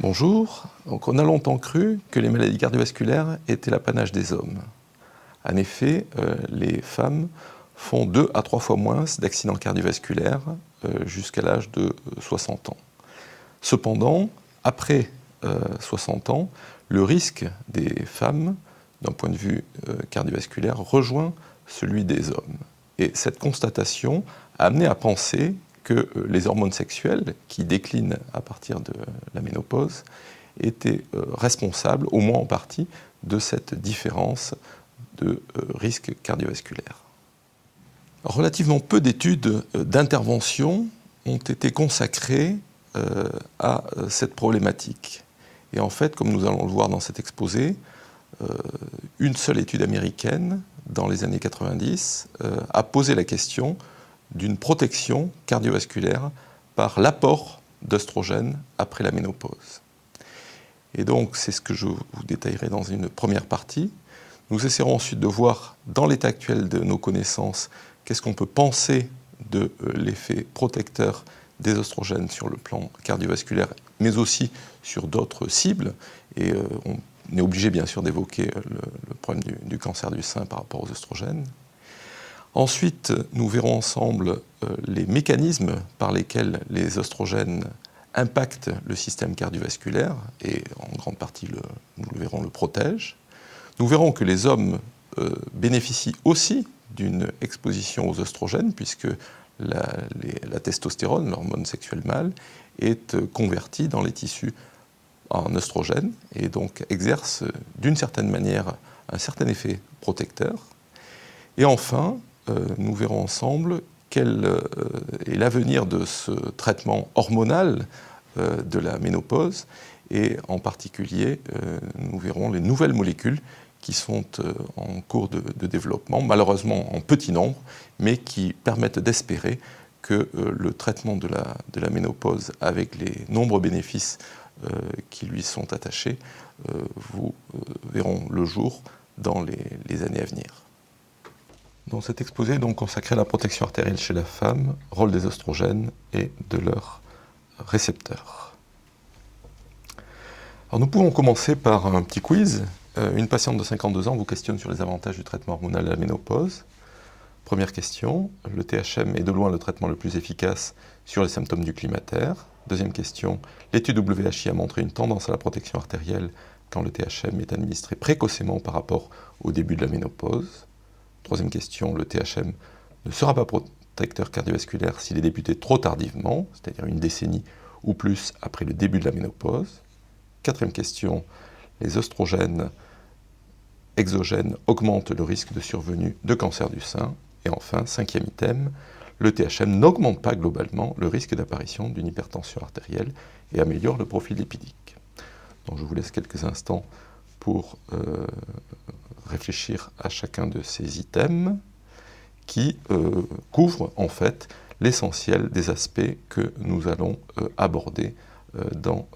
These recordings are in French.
Bonjour. Donc, on a longtemps cru que les maladies cardiovasculaires étaient l'apanage des hommes. En effet, les femmes font 2 à 3 fois moins d'accidents cardiovasculaires jusqu'à l'âge de 60 ans. Cependant, après 60 ans, le risque des femmes, d'un point de vue cardiovasculaire, rejoint celui des hommes. Et cette constatation a amené à penser que les hormones sexuelles, qui déclinent à partir de la ménopause, étaient responsables, au moins en partie, de cette différence de risque cardiovasculaire. Relativement peu d'études d'intervention ont été consacrées à cette problématique. Et en fait, comme nous allons le voir dans cet exposé, une seule étude américaine, dans les années 90, a posé la question d'une protection cardiovasculaire par l'apport d'œstrogène après la ménopause. Et donc, c'est ce que je vous détaillerai dans une première partie. Nous essaierons ensuite de voir, dans l'état actuel de nos connaissances, qu'est-ce qu'on peut penser de l'effet protecteur des œstrogènes sur le plan cardiovasculaire, mais aussi sur d'autres cibles. Et on est obligé, bien sûr, d'évoquer le problème du cancer du sein par rapport aux œstrogènes. Ensuite, nous verrons ensemble les mécanismes par lesquels les œstrogènes impactent le système cardiovasculaire et en grande partie, nous le verrons, le protègent. Nous verrons que les hommes bénéficient aussi d'une exposition aux œstrogènes puisque la testostérone, l'hormone sexuelle mâle, est convertie dans les tissus en œstrogènes et donc exerce d'une certaine manière un certain effet protecteur. Et enfin, nous verrons ensemble quel est l'avenir de ce traitement hormonal de la ménopause et en particulier, nous verrons les nouvelles molécules qui sont en cours de développement, malheureusement en petit nombre, mais qui permettent d'espérer que le traitement de la ménopause avec les nombreux bénéfices qui lui sont attachés verront le jour dans les années à venir. Dans cet exposé, donc, consacré à la protection artérielle chez la femme, rôle des œstrogènes et de leurs récepteurs. Alors, nous pouvons commencer par un petit quiz. Une patiente de 52 ans vous questionne sur les avantages du traitement hormonal de la ménopause. Première question, le THM est de loin le traitement le plus efficace sur les symptômes du climatéraire. Deuxième question, l'étude WHI a montré une tendance à la protection artérielle quand le THM est administré précocement par rapport au début de la ménopause. Troisième question, le THM ne sera pas protecteur cardiovasculaire s'il est débuté trop tardivement, c'est-à-dire une décennie ou plus après le début de la ménopause. Quatrième question, les œstrogènes exogènes augmentent le risque de survenue de cancer du sein. Et enfin, cinquième item, le THM n'augmente pas globalement le risque d'apparition d'une hypertension artérielle et améliore le profil lipidique. Donc je vous laisse quelques instants pour réfléchir à chacun de ces items qui couvrent en fait l'essentiel des aspects que nous allons aborder dans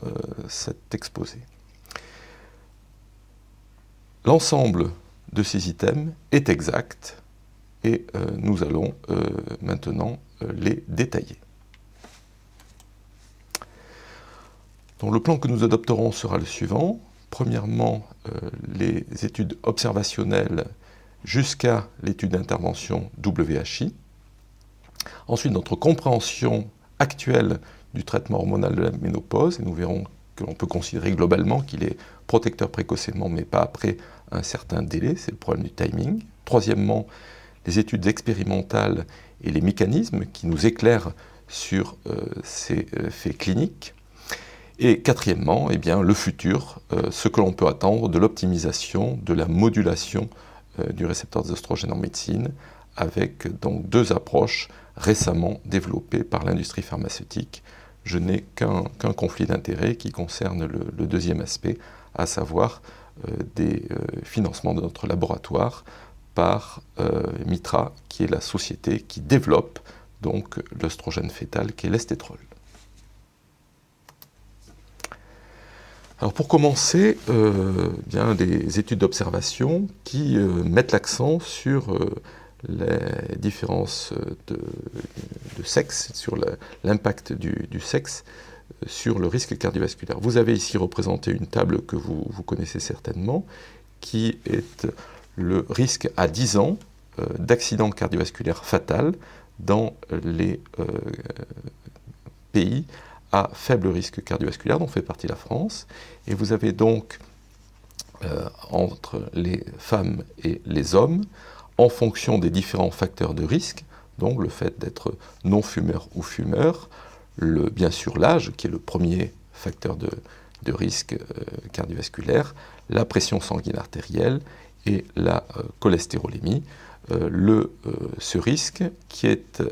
cet exposé. L'ensemble de ces items est exact et nous allons maintenant les détailler. Donc, le plan que nous adopterons sera le suivant. Premièrement, les études observationnelles jusqu'à l'étude d'intervention WHI. Ensuite, notre compréhension actuelle du traitement hormonal de la ménopause, et nous verrons que l'on peut considérer globalement qu'il est protecteur précocement, mais pas après un certain délai, c'est le problème du timing. Troisièmement, les études expérimentales et les mécanismes qui nous éclairent sur ces faits cliniques. Et quatrièmement, eh bien, le futur, ce que l'on peut attendre de l'optimisation, de la modulation du récepteur des œstrogènes en médecine, avec donc 2 approches récemment développées par l'industrie pharmaceutique. Je n'ai qu'un conflit d'intérêts qui concerne le deuxième aspect, à savoir des financements de notre laboratoire par Mitra, qui est la société qui développe donc l'œstrogène fœtal, qui est l'estétrol. Alors pour commencer, bien des études d'observation qui mettent l'accent sur les différences de sexe, sur l'impact du sexe sur le risque cardiovasculaire. Vous avez ici représenté une table que vous connaissez certainement, qui est le risque à 10 ans d'accident cardiovasculaire fatal dans les pays à faible risque cardiovasculaire, dont fait partie la France. Et vous avez donc entre les femmes et les hommes, en fonction des différents facteurs de risque, donc le fait d'être non-fumeur ou fumeur, bien sûr l'âge, qui est le premier facteur de risque cardiovasculaire, la pression sanguine artérielle et la cholestérolémie. Ce risque qui est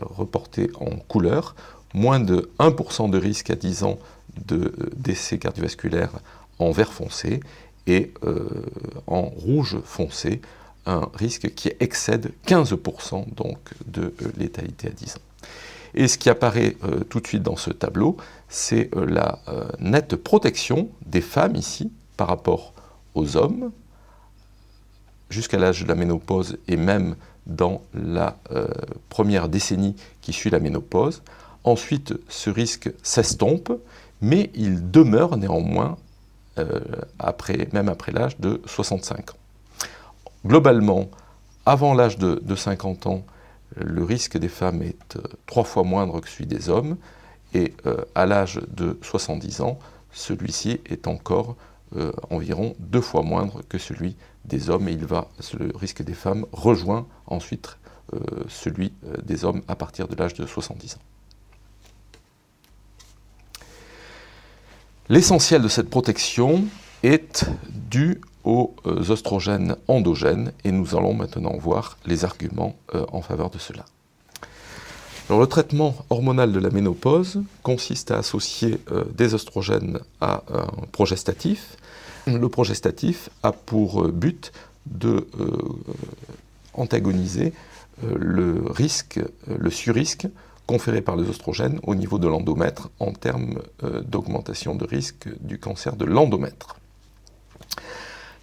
reporté en couleur, moins de 1% de risque à 10 ans de décès cardiovasculaire en vert foncé et en rouge foncé, un risque qui excède 15% donc de létalité à 10 ans. Et ce qui apparaît tout de suite dans ce tableau, c'est la nette protection des femmes ici par rapport aux hommes, jusqu'à l'âge de la ménopause et même dans la première décennie qui suit la ménopause. Ensuite, ce risque s'estompe, mais il demeure néanmoins même après l'âge de 65 ans. Globalement, avant l'âge de 50 ans, le risque des femmes est 3 fois moindre que celui des hommes, et à l'âge de 70 ans, celui-ci est encore environ 2 fois moindre que celui des hommes, et le risque des femmes rejoint ensuite celui des hommes à partir de l'âge de 70 ans. L'essentiel de cette protection est dû aux oestrogènes endogènes, et nous allons maintenant voir les arguments en faveur de cela. Alors, le traitement hormonal de la ménopause consiste à associer des oestrogènes à un progestatif. Le progestatif a pour but de antagoniser le surrisque conféré par les oestrogènes au niveau de l'endomètre en termes d'augmentation de risque du cancer de l'endomètre.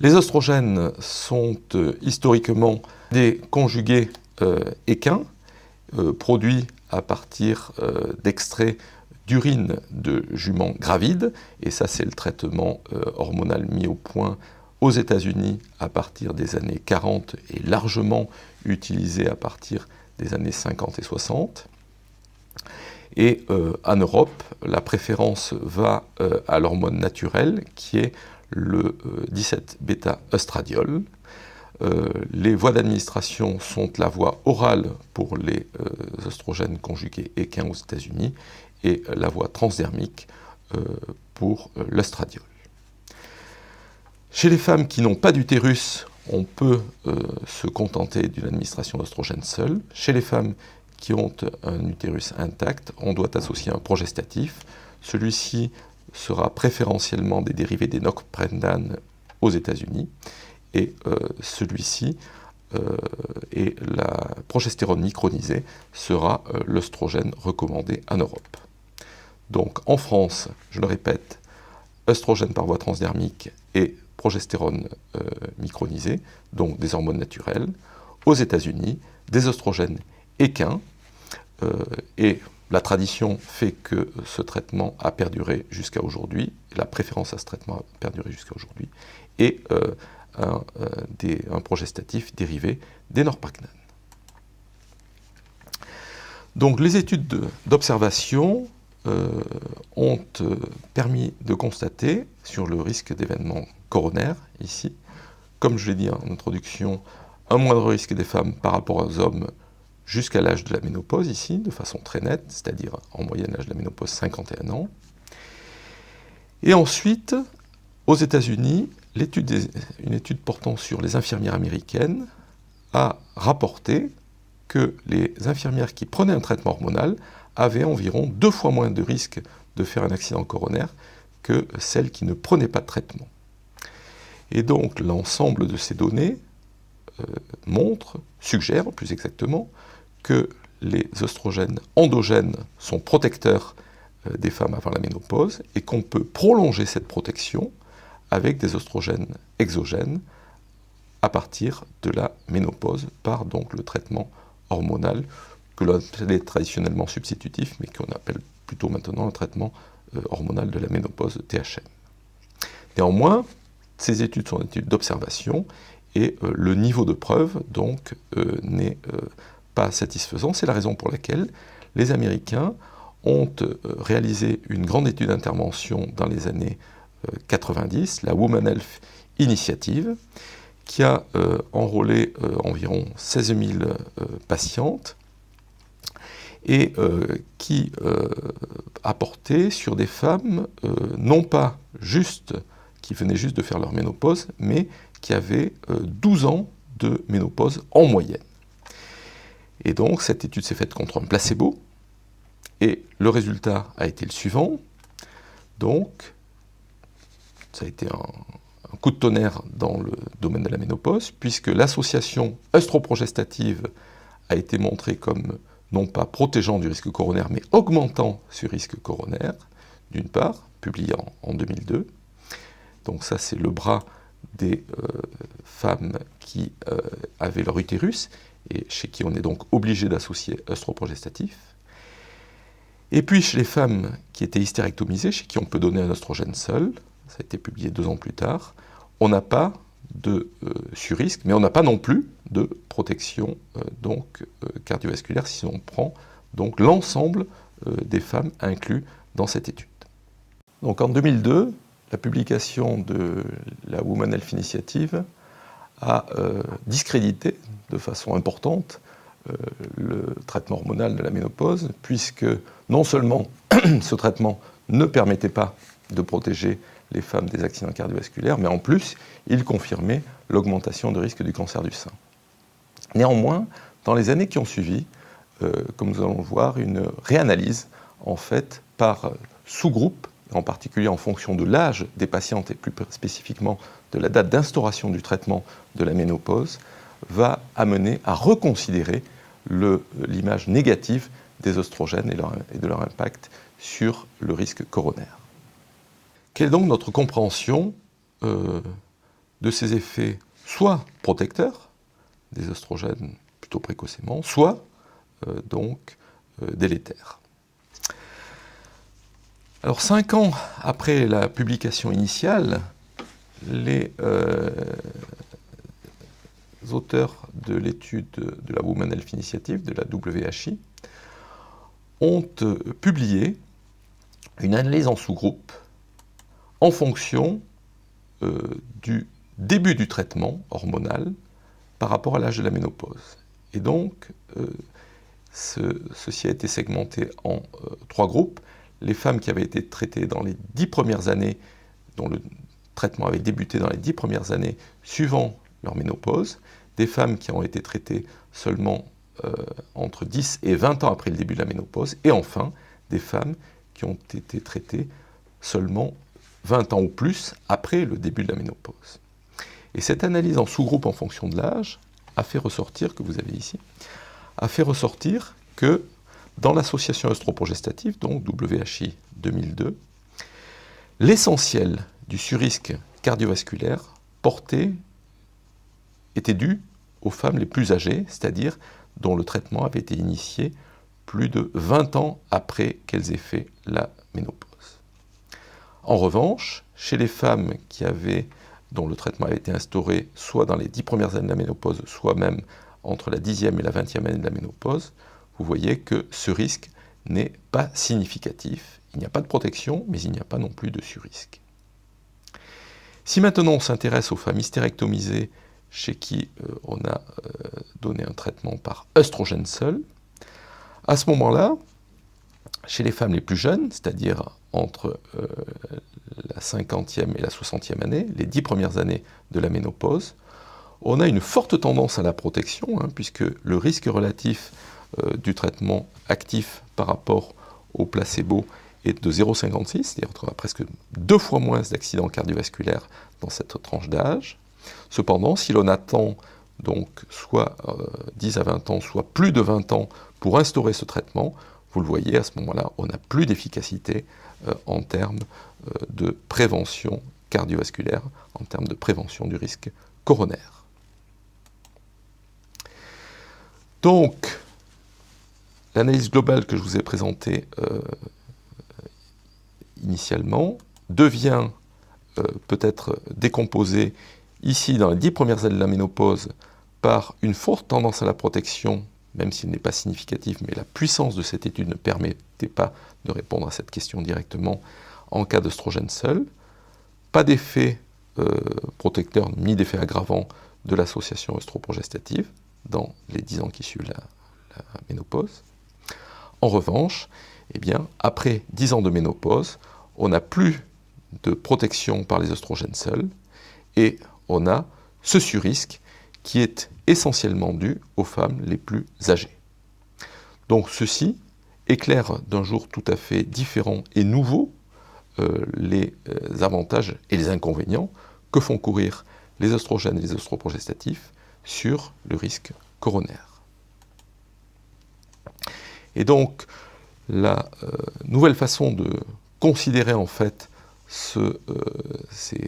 Les oestrogènes sont historiquement des conjugués équins produits à partir d'extraits d'urine de juments gravides, et ça c'est le traitement hormonal mis au point aux États-Unis à partir des années 40 et largement utilisé à partir des années 50 et 60. Et en Europe, la préférence va à l'hormone naturelle qui est le 17-bêta-œstradiol. Les voies d'administration sont la voie orale pour les oestrogènes conjugués équins aux États-Unis et la voie transdermique pour l'œstradiol. Chez les femmes qui n'ont pas d'utérus, on peut se contenter d'une administration d'oestrogène seule. Chez les femmes qui ont un utérus intact, on doit associer un progestatif. Celui-ci sera préférentiellement des dérivés des noxaparendanes aux États-Unis, et celui-ci et la progestérone micronisée sera l'œstrogène recommandé en Europe. Donc en France, je le répète, œstrogène par voie transdermique et progestérone micronisée, donc des hormones naturelles. Aux États-Unis, des œstrogènes équins, et la tradition fait que ce traitement a perduré jusqu'à aujourd'hui, et la préférence à ce traitement a perduré jusqu'à aujourd'hui, et un progestatif dérivé des norpagnanes. Donc les études d'observation ont permis de constater sur le risque d'événements coronaires, ici, comme je l'ai dit en introduction, un moindre risque des femmes par rapport aux hommes jusqu'à l'âge de la ménopause, ici, de façon très nette, c'est-à-dire en moyenne l'âge de la ménopause 51 ans. Et ensuite, aux États-Unis, une étude portant sur les infirmières américaines a rapporté que les infirmières qui prenaient un traitement hormonal avaient environ 2 fois moins de risque de faire un accident coronaire que celles qui ne prenaient pas de traitement. Et donc l'ensemble de ces données suggère plus exactement, que les oestrogènes endogènes sont protecteurs des femmes avant la ménopause et qu'on peut prolonger cette protection avec des oestrogènes exogènes à partir de la ménopause par donc le traitement hormonal que l'on appelle traditionnellement substitutif mais qu'on appelle plutôt maintenant le traitement hormonal de la ménopause, THM. Néanmoins, ces études sont des études d'observation et le niveau de preuve donc n'est pas satisfaisant. C'est la raison pour laquelle les Américains ont réalisé une grande étude d'intervention dans les années 90, la Women Health Initiative, qui a enrôlé environ 16 000 patientes et qui a porté sur des femmes non pas juste qui venaient juste de faire leur ménopause, mais qui avaient 12 ans de ménopause en moyenne. Et donc cette étude s'est faite contre un placebo, et le résultat a été le suivant. Donc, ça a été un coup de tonnerre dans le domaine de la ménopause, puisque l'association œstroprogestative a été montrée comme non pas protégeant du risque coronaire, mais augmentant ce risque coronaire, d'une part, publié en 2002. Donc ça, c'est le bras des femmes qui avaient leur utérus, et chez qui on est donc obligé d'associer œstroprogestatif. Et puis chez les femmes qui étaient hystérectomisées, chez qui on peut donner un oestrogène seul, ça a été publié 2 ans plus tard, on n'a pas de surrisque, mais on n'a pas non plus de protection cardiovasculaire si on prend donc l'ensemble des femmes inclus dans cette étude. Donc en 2002, la publication de la Women Health Initiative a discrédité de façon importante le traitement hormonal de la ménopause, puisque non seulement ce traitement ne permettait pas de protéger les femmes des accidents cardiovasculaires, mais en plus, il confirmait l'augmentation de risque du cancer du sein. Néanmoins, dans les années qui ont suivi, comme nous allons le voir, une réanalyse en fait par sous-groupe, en particulier en fonction de l'âge des patientes et plus spécifiquement de la date d'instauration du traitement de la ménopause, va amener à reconsidérer l'image négative des oestrogènes et de leur impact sur le risque coronaire. Quelle est donc notre compréhension de ces effets, soit protecteurs des oestrogènes plutôt précocement, soit délétères? Alors 5 ans après la publication initiale, les auteurs de l'étude de la Women Health Initiative, de la WHI, ont publié une analyse en sous-groupe en fonction du début du traitement hormonal par rapport à l'âge de la ménopause. Et donc, ceci a été segmenté en 3 groupes. Les femmes qui avaient été traitées dans les 10 premières années, dont le traitement avait débuté dans les 10 premières années suivant leur ménopause, des femmes qui ont été traitées seulement entre 10 et 20 ans après le début de la ménopause, et enfin des femmes qui ont été traitées seulement 20 ans ou plus après le début de la ménopause. Et cette analyse en sous-groupe en fonction de l'âge a fait ressortir, que vous avez ici, a fait ressortir que dans l'association œstroprogestative, donc WHI 2002, l'essentiel du surrisque cardiovasculaire était dû aux femmes les plus âgées, c'est-à-dire dont le traitement avait été initié plus de 20 ans après qu'elles aient fait la ménopause. En revanche, chez les femmes dont le traitement avait été instauré soit dans les 10 premières années de la ménopause, soit même entre la 10e et la 20e année de la ménopause, vous voyez que ce risque n'est pas significatif. Il n'y a pas de protection, mais il n'y a pas non plus de surrisque. Si maintenant on s'intéresse aux femmes hystérectomisées chez qui on a donné un traitement par œstrogène seul, à ce moment-là, chez les femmes les plus jeunes, c'est-à-dire entre la 50e et la 60e année, les 10 premières années de la ménopause, on a une forte tendance à la protection, puisque le risque relatif du traitement actif par rapport au placebo est de 0,56, c'est-à-dire qu'on a presque 2 fois moins d'accidents cardiovasculaires dans cette tranche d'âge. Cependant, si l'on attend donc soit 10 à 20 ans, soit plus de 20 ans pour instaurer ce traitement, vous le voyez, à ce moment-là, on n'a plus d'efficacité en termes de prévention cardiovasculaire, en termes de prévention du risque coronaire. Donc, l'analyse globale que je vous ai présentée initialement, devient peut-être décomposé ici dans les 10 premières années de la ménopause par une forte tendance à la protection, même s'il n'est pas significatif, mais la puissance de cette étude ne permettait pas de répondre à cette question directement en cas d'œstrogène seul. Pas d'effet protecteur ni d'effet aggravant de l'association œstroprogestative dans les 10 ans qui suivent la ménopause. En revanche, eh bien, après 10 ans de ménopause, on n'a plus de protection par les œstrogènes seuls et on a ce surrisque qui est essentiellement dû aux femmes les plus âgées. Donc ceci éclaire d'un jour tout à fait différent et nouveau les avantages et les inconvénients que font courir les œstrogènes et les œstroprogestatifs sur le risque coronaire. Et donc, la nouvelle façon de considérer en fait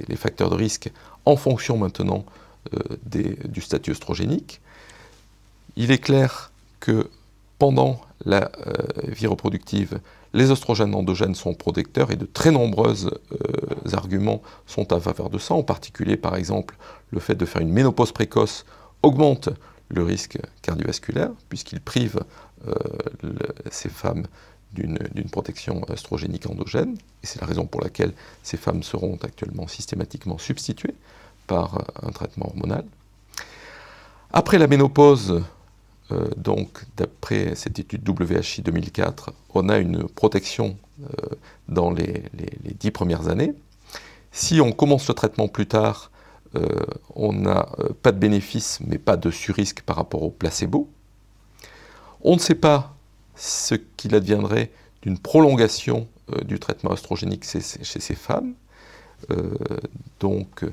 les facteurs de risque en fonction maintenant du statut œstrogénique, il est clair que pendant la vie reproductive, les œstrogènes endogènes sont protecteurs et de très nombreux arguments sont en faveur de ça. En particulier, par exemple, le fait de faire une ménopause précoce augmente le risque cardiovasculaire puisqu'il prive ces femmes d'une protection œstrogénique endogène. Et c'est la raison pour laquelle ces femmes seront actuellement systématiquement substituées par un traitement hormonal. Après la ménopause, donc, d'après cette étude WHI 2004, on a une protection dans les 10 premières années. Si on commence le traitement plus tard, on n'a pas de bénéfice, mais pas de surrisque par rapport au placebo. On ne sait pas ce qu'il adviendrait d'une prolongation du traitement œstrogénique chez ces femmes. Donc,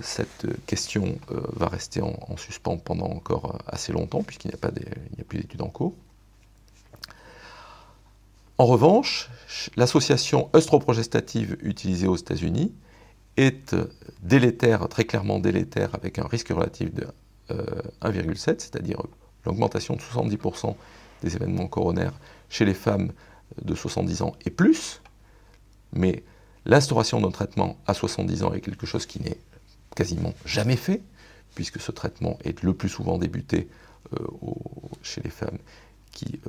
cette question va rester en suspens pendant encore assez longtemps, puisqu'il n'y a plus d'études en cours. En revanche, l'association œstroprogestative utilisée aux États-Unis est délétère, très clairement délétère, avec un risque relatif de 1,7, c'est-à-dire l'augmentation de 70% des événements coronaires chez les femmes de 70 ans et plus, mais l'instauration d'un traitement à 70 ans est quelque chose qui n'est quasiment jamais fait, puisque ce traitement est le plus souvent débuté chez les femmes qui,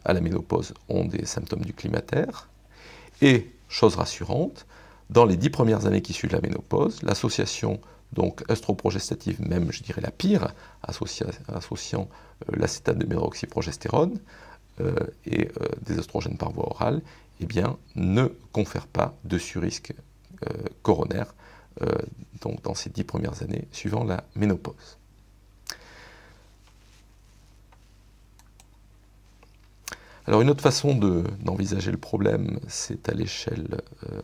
à la ménopause, ont des symptômes du climatéraire. Et, chose rassurante, dans les 10 premières années qui suivent la ménopause, l'association donc œstroprogestative, même je dirais la pire, associant l'acétate de médroxyprogestérone et des œstrogènes par voie orale, eh bien, ne confère pas de surrisque coronaire donc dans ces 10 premières années suivant la ménopause. Alors une autre façon d'envisager le problème, c'est à l'échelle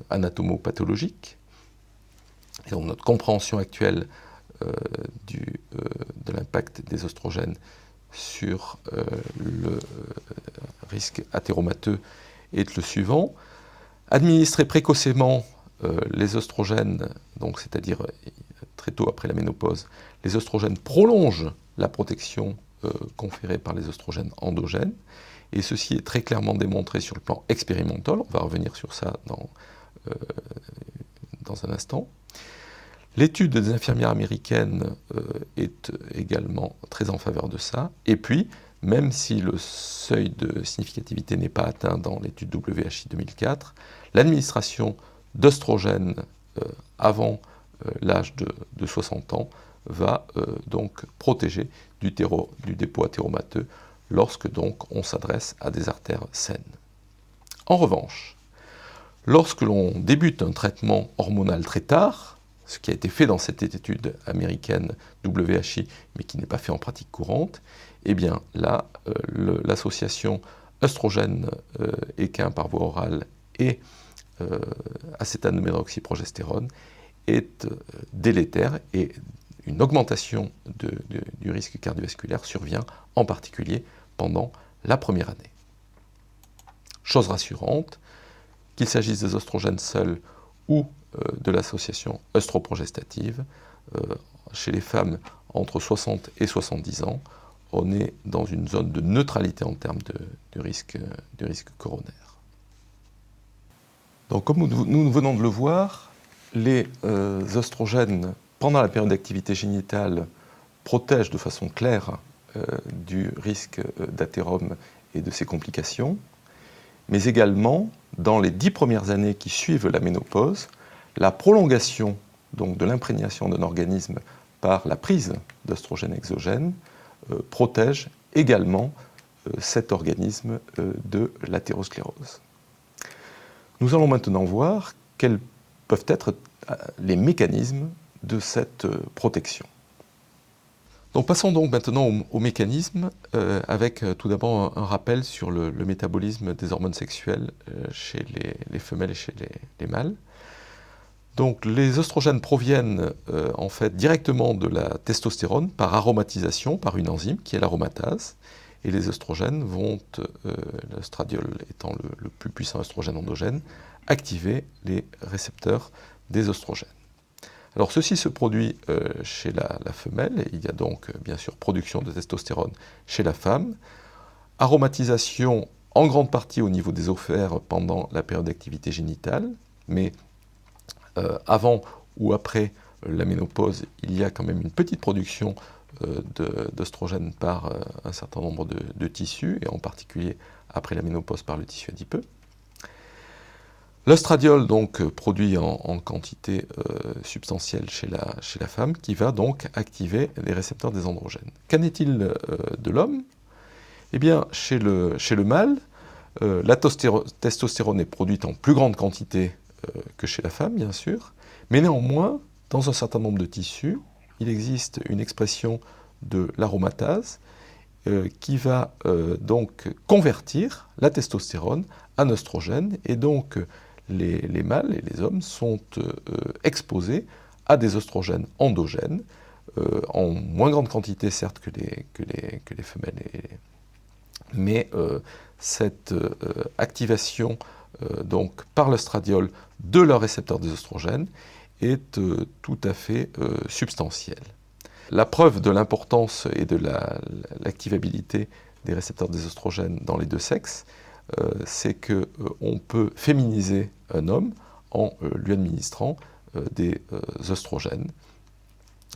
anatomopathologique. Et donc notre compréhension actuelle de l'impact des œstrogènes sur le risque athéromateux est le suivant. Administrer précocement les œstrogènes, donc c'est-à-dire très tôt après la ménopause, les œstrogènes prolongent la protection conférée par les œstrogènes endogènes, et ceci est très clairement démontré sur le plan expérimental. On va revenir sur ça dans un instant. L'étude des infirmières américaines est également très en faveur de ça. Et puis, même si le seuil de significativité n'est pas atteint dans l'étude WHI 2004, l'administration d'œstrogènes avant l'âge de 60 ans va donc protéger du dépôt athéromateux lorsque donc on s'adresse à des artères saines. En revanche, lorsque l'on débute un traitement hormonal très tard, ce qui a été fait dans cette étude américaine WHI, mais qui n'est pas fait en pratique courante, eh bien là, l'association œstrogène équin par voie orale et acétate de médroxyprogestérone est délétère et une augmentation du risque cardiovasculaire survient en particulier pendant la première année. Chose rassurante, qu'il s'agisse des œstrogènes seuls ou de l'association œstroprogestative, chez les femmes entre 60 et 70 ans, on est dans une zone de neutralité en termes de risque coronaire. Donc, comme nous venons de le voir, les oestrogènes, pendant la période d'activité génitale, protègent de façon claire du risque d'athérome et de ses complications, mais également, dans les 10 premières années qui suivent la ménopause, la prolongation donc, de l'imprégnation d'un organisme par la prise d'œstrogènes exogènes protège également cet organisme de l'athérosclérose. Nous allons maintenant voir quels peuvent être les mécanismes de cette protection. Donc passons donc maintenant au mécanisme avec tout d'abord un rappel sur le métabolisme des hormones sexuelles chez les femelles et chez les mâles. Donc les oestrogènes proviennent en fait directement de la testostérone par aromatisation par une enzyme qui est l'aromatase. Et les oestrogènes vont, l'estradiol étant le plus puissant oestrogène endogène, activer les récepteurs des oestrogènes. Alors ceci se produit chez la femelle, et il y a donc bien sûr production de testostérone chez la femme, aromatisation en grande partie au niveau des ovaires pendant la période d'activité génitale, mais avant ou après la ménopause, il y a quand même une petite production d'œstrogènes par un certain nombre de tissus, et en particulier après la ménopause par le tissu adipeux. L'œstradiol donc produit en quantité substantielle chez la femme, qui va donc activer les récepteurs des androgènes. Qu'en est-il de l'homme? Eh bien, chez le mâle, la testostérone est produite en plus grande quantité que chez la femme, bien sûr, mais néanmoins, dans un certain nombre de tissus, il existe une expression de l'aromatase qui va donc convertir la testostérone en œstrogène, et donc les mâles et les hommes sont exposés à des œstrogènes endogènes, en moins grande quantité certes que les femelles, mais cette activation donc par l'œstradiol de leur récepteur des œstrogènes est tout à fait substantielle. La preuve de l'importance et de l'activabilité des récepteurs des œstrogènes dans les deux sexes, c'est qu'on peut féminiser un homme en lui administrant des œstrogènes,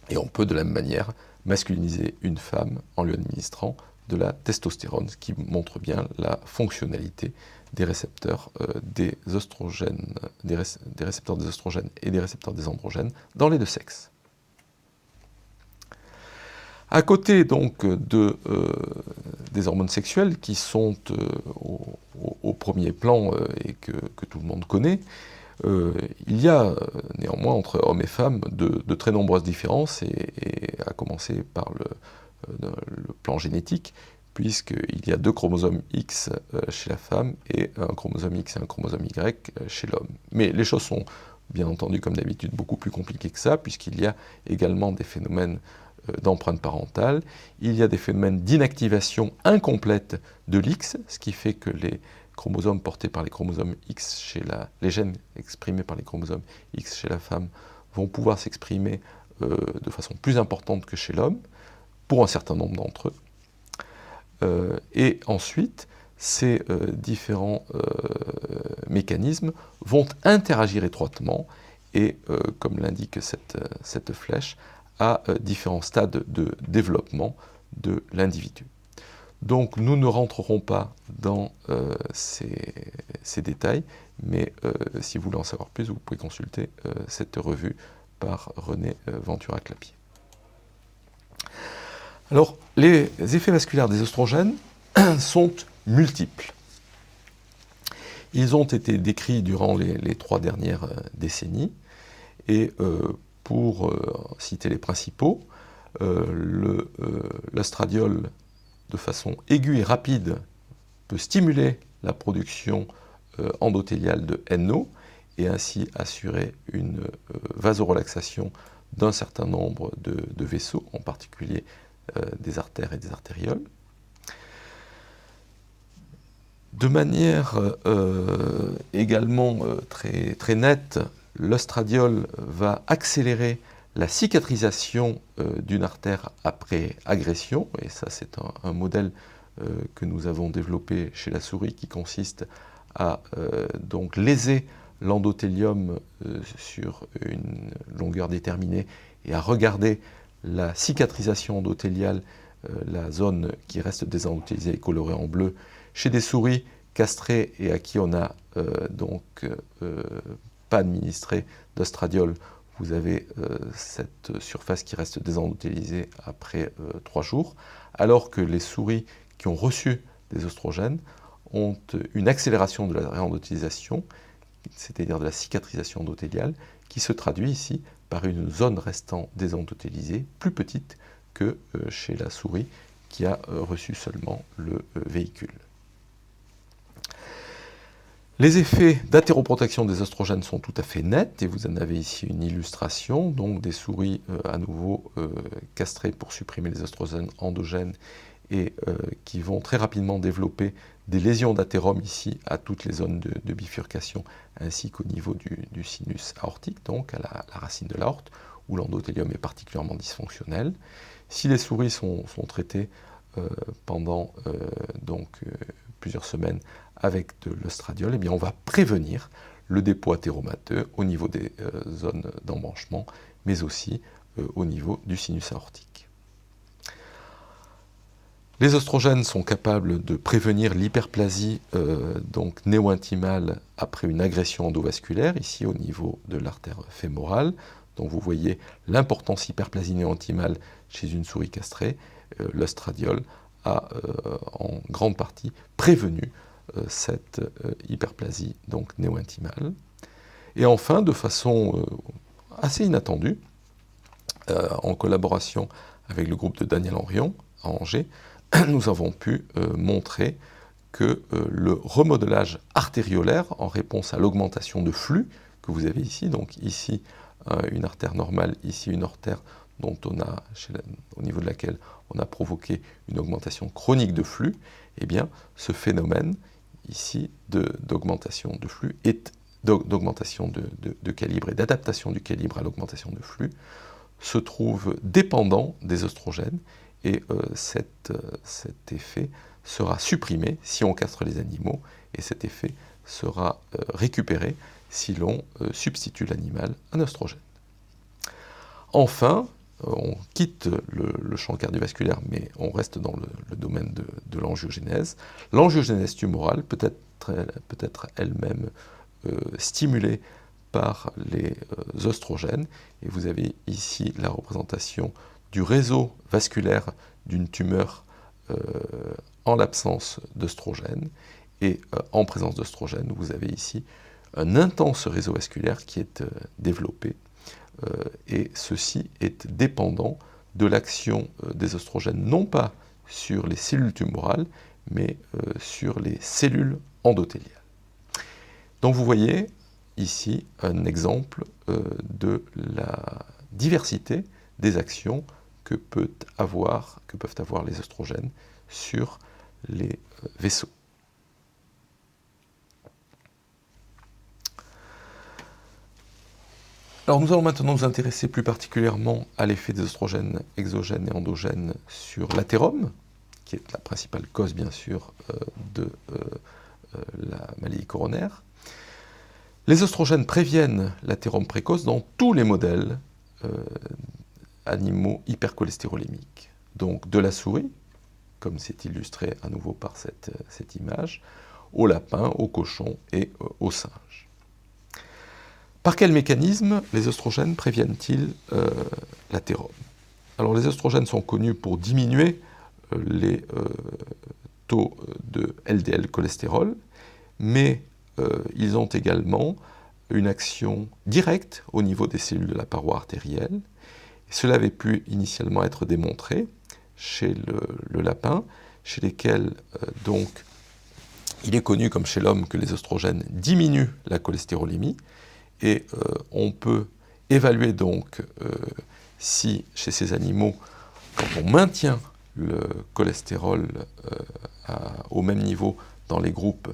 et on peut de la même manière masculiniser une femme en lui administrant de la testostérone, ce qui montre bien la fonctionnalité des récepteurs des oestrogènes, des récepteurs des oestrogènes et des récepteurs des androgènes dans les deux sexes. À côté donc des hormones sexuelles qui sont au premier plan et que tout le monde connaît, il y a néanmoins entre hommes et femmes de très nombreuses différences, et à commencer par le plan génétique, puisqu'il y a 2 chromosomes X chez la femme et un chromosome X et un chromosome Y chez l'homme. Mais les choses sont bien entendu comme d'habitude beaucoup plus compliquées que ça, puisqu'il y a également des phénomènes d'empreinte parentale, il y a des phénomènes d'inactivation incomplète de l'X, ce qui fait que les chromosomes portés par les chromosomes X les gènes exprimés par les chromosomes X chez la femme vont pouvoir s'exprimer de façon plus importante que chez l'homme, pour un certain nombre d'entre eux. Et ensuite, ces différents mécanismes vont interagir étroitement, et comme l'indique cette flèche, à différents stades de développement de l'individu. Donc nous ne rentrerons pas dans ces détails, mais si vous voulez en savoir plus, vous pouvez consulter cette revue par René Ventura-Clapier. Alors, les effets vasculaires des oestrogènes sont multiples. Ils ont été décrits durant les 3 dernières décennies, et pour citer les principaux, l'œstradiol, de façon aiguë et rapide, peut stimuler la production endothéliale de NO, et ainsi assurer une vasorelaxation d'un certain nombre de vaisseaux, en particulier des artères et des artérioles. De manière également très nette, l'œstradiol va accélérer la cicatrisation d'une artère après agression, et ça c'est un modèle que nous avons développé chez la souris qui consiste à donc léser l'endothélium sur une longueur déterminée et à regarder la cicatrisation endothéliale, la zone qui reste désendothélisée et colorée en bleu, chez des souris castrées et à qui on n'a pas administré d'ostradiol, vous avez cette surface qui reste désendothélisée après 3 jours, alors que les souris qui ont reçu des oestrogènes ont une accélération de la réendothélisation, c'est-à-dire de la cicatrisation endothéliale, qui se traduit ici par une zone restant désendothélisée plus petite que chez la souris qui a reçu seulement le véhicule. Les effets d'hétéroprotection des oestrogènes sont tout à fait nets, et vous en avez ici une illustration, donc des souris à nouveau castrées pour supprimer les oestrogènes endogènes et qui vont très rapidement développer des lésions d'athérome ici à toutes les zones de bifurcation, ainsi qu'au niveau du sinus aortique, donc à la racine de l'aorte, où l'endothélium est particulièrement dysfonctionnel. Si les souris sont traitées pendant plusieurs semaines avec de l'ostradiol, eh bien on va prévenir le dépôt athéromateux au niveau des zones d'embranchement, mais aussi au niveau du sinus aortique. Les oestrogènes sont capables de prévenir l'hyperplasie néo-intimale après une agression endovasculaire, ici au niveau de l'artère fémorale. Donc vous voyez l'importance hyperplasie néo-intimale chez une souris castrée. L'ostradiol a en grande partie prévenu cette hyperplasie néo-intimale. Et enfin, de façon assez inattendue, en collaboration avec le groupe de Daniel Henrion à Angers, nous avons pu montrer que le remodelage artériolaire en réponse à l'augmentation de flux que vous avez ici, donc ici une artère normale, ici une artère dont au niveau de laquelle on a provoqué une augmentation chronique de flux, eh bien ce phénomène ici d'augmentation de flux d'augmentation de calibre et d'adaptation du calibre à l'augmentation de flux se trouve dépendant des oestrogènes, et cet effet sera supprimé si on castre les animaux, et cet effet sera récupéré si l'on substitue l'animal à un oestrogène. Enfin, on quitte le champ cardiovasculaire, mais on reste dans le domaine de l'angiogénèse. L'angiogénèse tumorale peut être elle-même stimulée par les oestrogènes, et vous avez ici la représentation du réseau vasculaire d'une tumeur en l'absence d'œstrogène, et en présence d'œstrogène, vous avez ici un intense réseau vasculaire qui est développé, et ceci est dépendant de l'action des oestrogènes, non pas sur les cellules tumorales, mais sur les cellules endothéliales. Donc vous voyez ici un exemple de la diversité des actions que peuvent avoir les oestrogènes sur les vaisseaux. Alors nous allons maintenant nous intéresser plus particulièrement à l'effet des oestrogènes exogènes et endogènes sur l'athérome, qui est la principale cause bien sûr de la maladie coronaire. Les oestrogènes préviennent l'athérome précoce dans tous les modèles animaux hypercholestérolémiques. Donc de la souris, comme c'est illustré à nouveau par cette image, au lapin, au cochon et au singe. Par quel mécanisme les oestrogènes préviennent-ils l'athérome? Alors les oestrogènes sont connus pour diminuer les taux de LDL cholestérol, mais ils ont également une action directe au niveau des cellules de la paroi artérielle. Cela avait pu initialement être démontré chez le lapin, chez lesquels il est connu comme chez l'homme que les oestrogènes diminuent la cholestérolémie, et on peut évaluer donc si chez ces animaux, quand on maintient le cholestérol au même niveau dans les groupes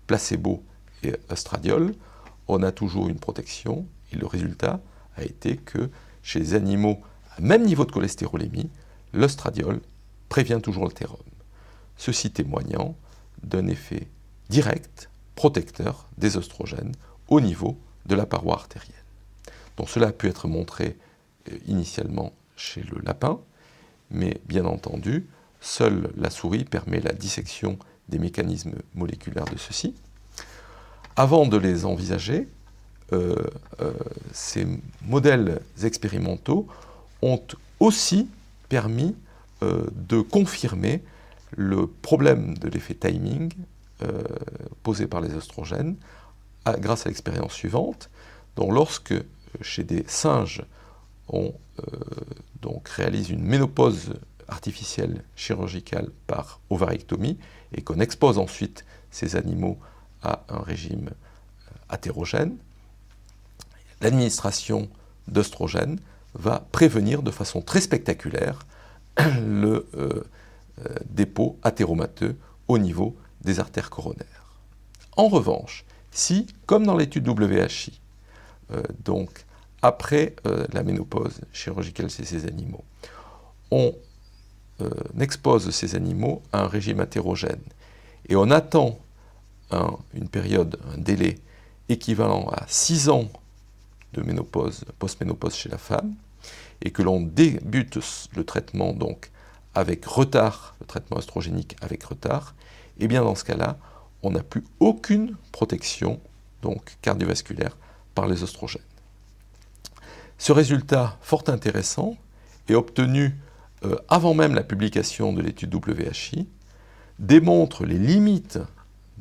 placebo et oestradiol, on a toujours une protection, et le résultat a été que chez les animaux à même niveau de cholestérolémie, l'oestradiol prévient toujours l'athérome. Ceci témoignant d'un effet direct, protecteur des oestrogènes au niveau de la paroi artérielle. Donc cela a pu être montré initialement chez le lapin, mais bien entendu, seule la souris permet la dissection des mécanismes moléculaires de ceux-ci. Avant de les envisager, ces modèles expérimentaux ont aussi permis de confirmer le problème de l'effet timing posé par les oestrogènes grâce à l'expérience suivante. Donc, lorsque chez des singes, on donc réalise une ménopause artificielle chirurgicale par ovarectomie et qu'on expose ensuite ces animaux à un régime athérogène, l'administration d'œstrogènes va prévenir de façon très spectaculaire le dépôt athéromateux au niveau des artères coronaires. En revanche, si, comme dans l'étude WHI, donc après la ménopause chirurgicale chez ces animaux, on expose ces animaux à un régime athérogène et on attend une période, un délai équivalent à 6 ans de ménopause, post-ménopause chez la femme, et que l'on débute le traitement donc avec retard, le traitement œstrogénique avec retard, et bien dans ce cas-là, on n'a plus aucune protection donc cardiovasculaire par les oestrogènes. Ce résultat fort intéressant est obtenu avant même la publication de l'étude WHI, démontre les limites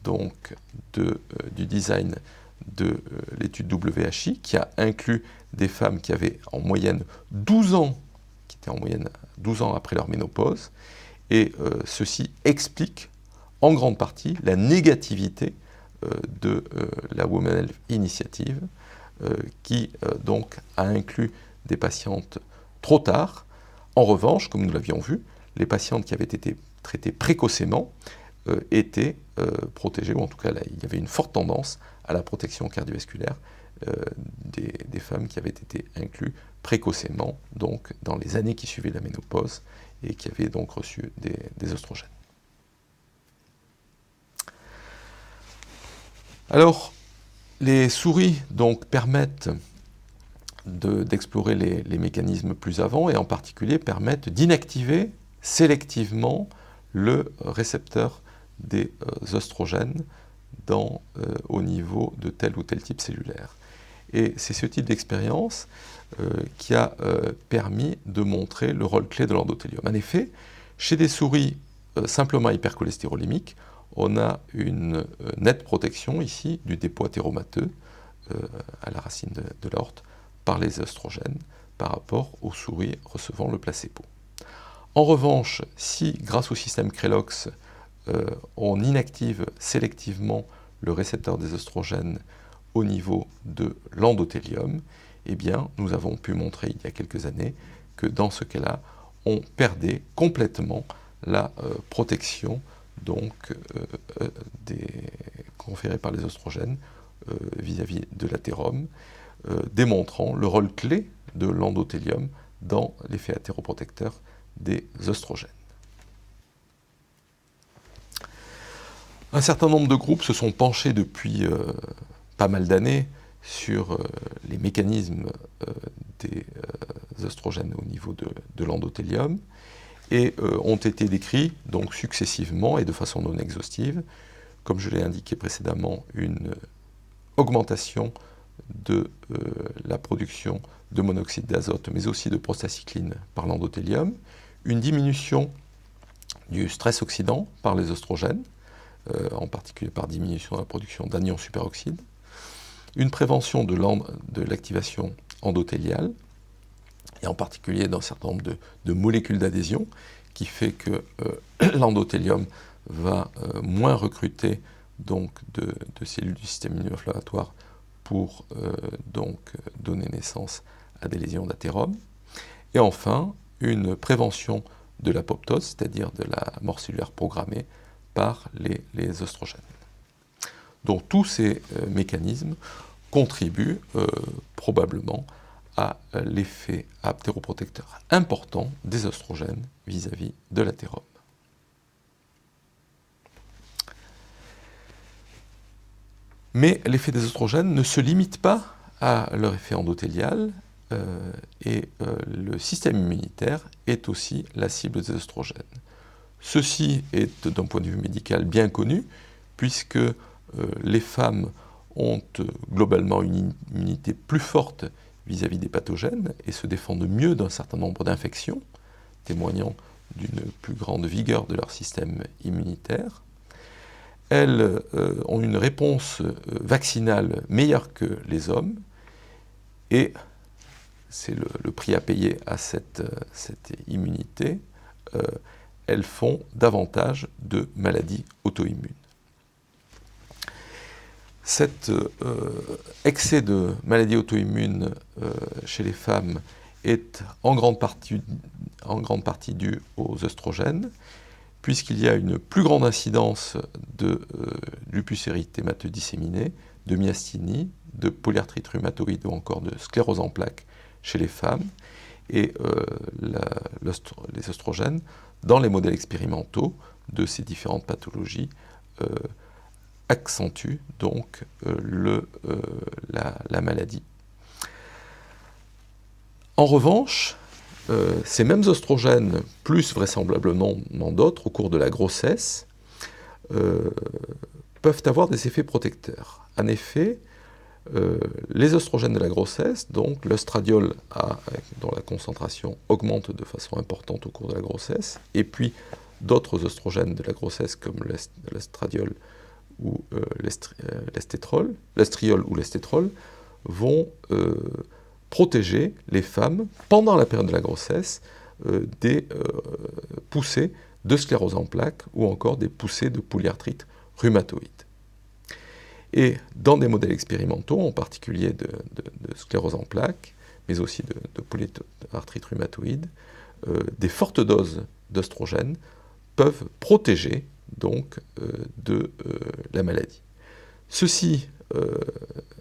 donc du design de l'étude WHI, qui a inclus des femmes qui avaient en moyenne 12 ans, qui étaient en moyenne 12 ans après leur ménopause, et ceci explique en grande partie la négativité de la Women Health Initiative, qui donc a inclus des patientes trop tard. En revanche, comme nous l'avions vu, les patientes qui avaient été traitées précocement étaient protégées, ou en tout cas là, il y avait une forte tendance à la protection cardiovasculaire des femmes qui avaient été incluses précocement, donc dans les années qui suivaient la ménopause, et qui avaient donc reçu des oestrogènes. Alors, les souris donc permettent d'explorer les mécanismes plus avant, et en particulier permettent d'inactiver sélectivement le récepteur des oestrogènes au niveau de tel ou tel type cellulaire. Et c'est ce type d'expérience qui a permis de montrer le rôle clé de l'endothélium. En effet, chez des souris simplement hypercholestérolémiques, on a une nette protection ici du dépôt athéromateux à la racine de l'aorte par les oestrogènes par rapport aux souris recevant le placebo. En revanche, si grâce au système Crelox, on inactive sélectivement le récepteur des oestrogènes au niveau de l'endothélium, eh bien, nous avons pu montrer il y a quelques années que dans ce cas-là, on perdait complètement la protection donc, conférée par les oestrogènes vis-à-vis de l'athérome, démontrant le rôle clé de l'endothélium dans l'effet athéroprotecteur des oestrogènes. Un certain nombre de groupes se sont penchés depuis pas mal d'années sur les mécanismes des oestrogènes au niveau de l'endothélium et ont été décrits donc successivement et de façon non exhaustive, comme je l'ai indiqué précédemment, une augmentation de la production de monoxyde d'azote, mais aussi de prostacycline par l'endothélium, une diminution du stress oxydant par les oestrogènes, en particulier par diminution de la production d'anions superoxydes, une prévention de l'activation endothéliale, et en particulier d'un certain nombre de molécules d'adhésion, qui fait que l'endothélium va moins recruter donc, de cellules du système immuno-inflammatoire pour donc, donner naissance à des lésions d'athérome. Et enfin, une prévention de l'apoptose, c'est-à-dire de la mort cellulaire programmée par les oestrogènes. Donc tous ces mécanismes contribuent probablement à l'effet aptéroprotecteur important des oestrogènes vis-à-vis de l'athérome. Mais l'effet des oestrogènes ne se limite pas à leur effet endothélial et le système immunitaire est aussi la cible des oestrogènes. Ceci est d'un point de vue médical bien connu puisque les femmes ont globalement une immunité plus forte vis-à-vis des pathogènes et se défendent mieux d'un certain nombre d'infections, témoignant d'une plus grande vigueur de leur système immunitaire. Elles ont une réponse vaccinale meilleure que les hommes et c'est le prix à payer à cette immunité, elles font davantage de maladies auto-immunes. Cet excès de maladies auto-immunes chez les femmes est en grande partie dû aux œstrogènes, puisqu'il y a une plus grande incidence de lupus érythémateux disséminé, de myasthénie, de polyarthrite rhumatoïde ou encore de sclérose en plaques chez les femmes, et les œstrogènes, dans les modèles expérimentaux de ces différentes pathologies, accentue donc la maladie. En revanche, ces mêmes œstrogènes, plus vraisemblablement d'autres, au cours de la grossesse, peuvent avoir des effets protecteurs. En effet, les œstrogènes de la grossesse, donc l'œstradiol dont la concentration augmente de façon importante au cours de la grossesse, et puis d'autres œstrogènes de la grossesse comme l'estradiol ou l'estriol ou l'estétrol, vont protéger les femmes pendant la période de la grossesse des poussées de sclérose en plaques ou encore des poussées de polyarthrite rhumatoïde. Et dans des modèles expérimentaux, en particulier de sclérose en plaques, mais aussi de polyarthrite rhumatoïde, des fortes doses d'œstrogènes peuvent protéger donc de la maladie. Ceci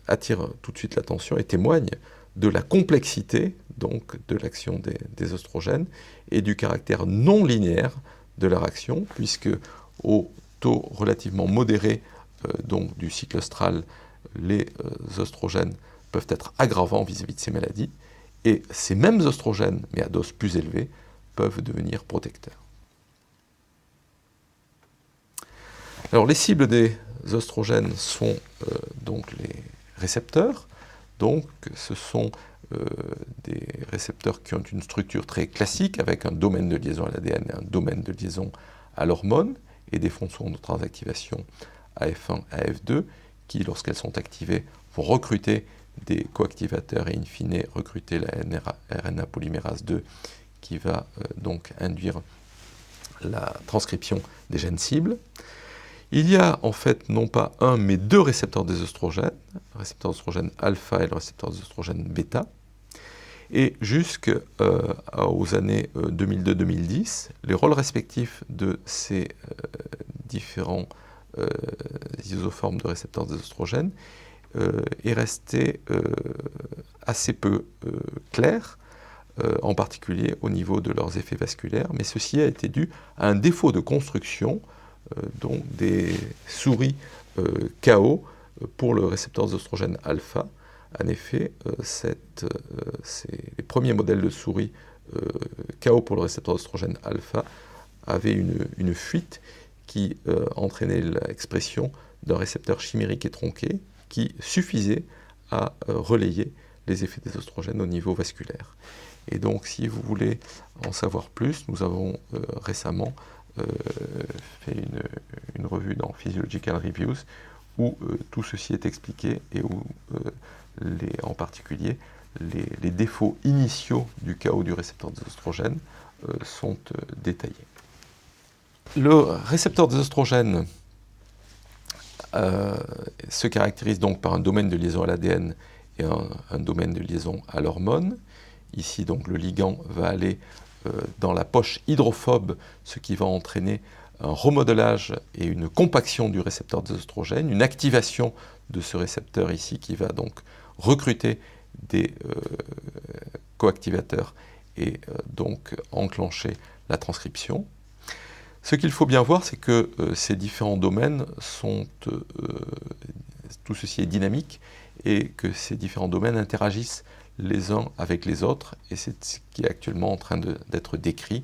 attire tout de suite l'attention et témoigne de la complexité donc de l'action des œstrogènes et du caractère non linéaire de leur action, puisque au taux relativement modéré donc du cycle œstral, les œstrogènes peuvent être aggravants vis-à-vis de ces maladies, et ces mêmes œstrogènes, mais à doses plus élevées, peuvent devenir protecteurs. Alors les cibles des œstrogènes sont donc les récepteurs. Donc ce sont des récepteurs qui ont une structure très classique avec un domaine de liaison à l'ADN et un domaine de liaison à l'hormone et des fonctions de transactivation AF1, AF2 qui, lorsqu'elles sont activées, vont recruter des coactivateurs et in fine recruter la RNA polymérase 2 qui va donc induire la transcription des gènes cibles. Il y a en fait non pas un mais deux récepteurs des œstrogènes, le récepteur d'œstrogène alpha et le récepteur d'œstrogène bêta. Et jusqu'aux années 2002-2010, les rôles respectifs de ces différents isoformes de récepteurs des œstrogènes est resté assez peu clair, en particulier au niveau de leurs effets vasculaires, mais ceci a été dû à un défaut de construction donc des souris KO pour le récepteur d'œstrogène alpha. En effet, les premiers modèles de souris KO pour le récepteur d'œstrogène alpha avaient une fuite qui entraînait l'expression d'un récepteur chimérique et tronqué qui suffisait à relayer les effets des œstrogènes au niveau vasculaire. Et donc, si vous voulez en savoir plus, nous avons récemment fait une revue dans Physiological Reviews où tout ceci est expliqué et où en particulier les défauts initiaux du chaos du récepteur des œstrogènes sont détaillés. Le récepteur des œstrogènes se caractérise donc par un domaine de liaison à l'ADN et un domaine de liaison à l'hormone. Ici, donc, le ligand va aller dans la poche hydrophobe, ce qui va entraîner un remodelage et une compaction du récepteur des œstrogènes, une activation de ce récepteur ici qui va donc recruter des coactivateurs et donc enclencher la transcription. Ce qu'il faut bien voir, c'est que ces différents domaines sont tout ceci est dynamique et que ces différents domaines interagissent les uns avec les autres, et c'est ce qui est actuellement en train d'être décrit.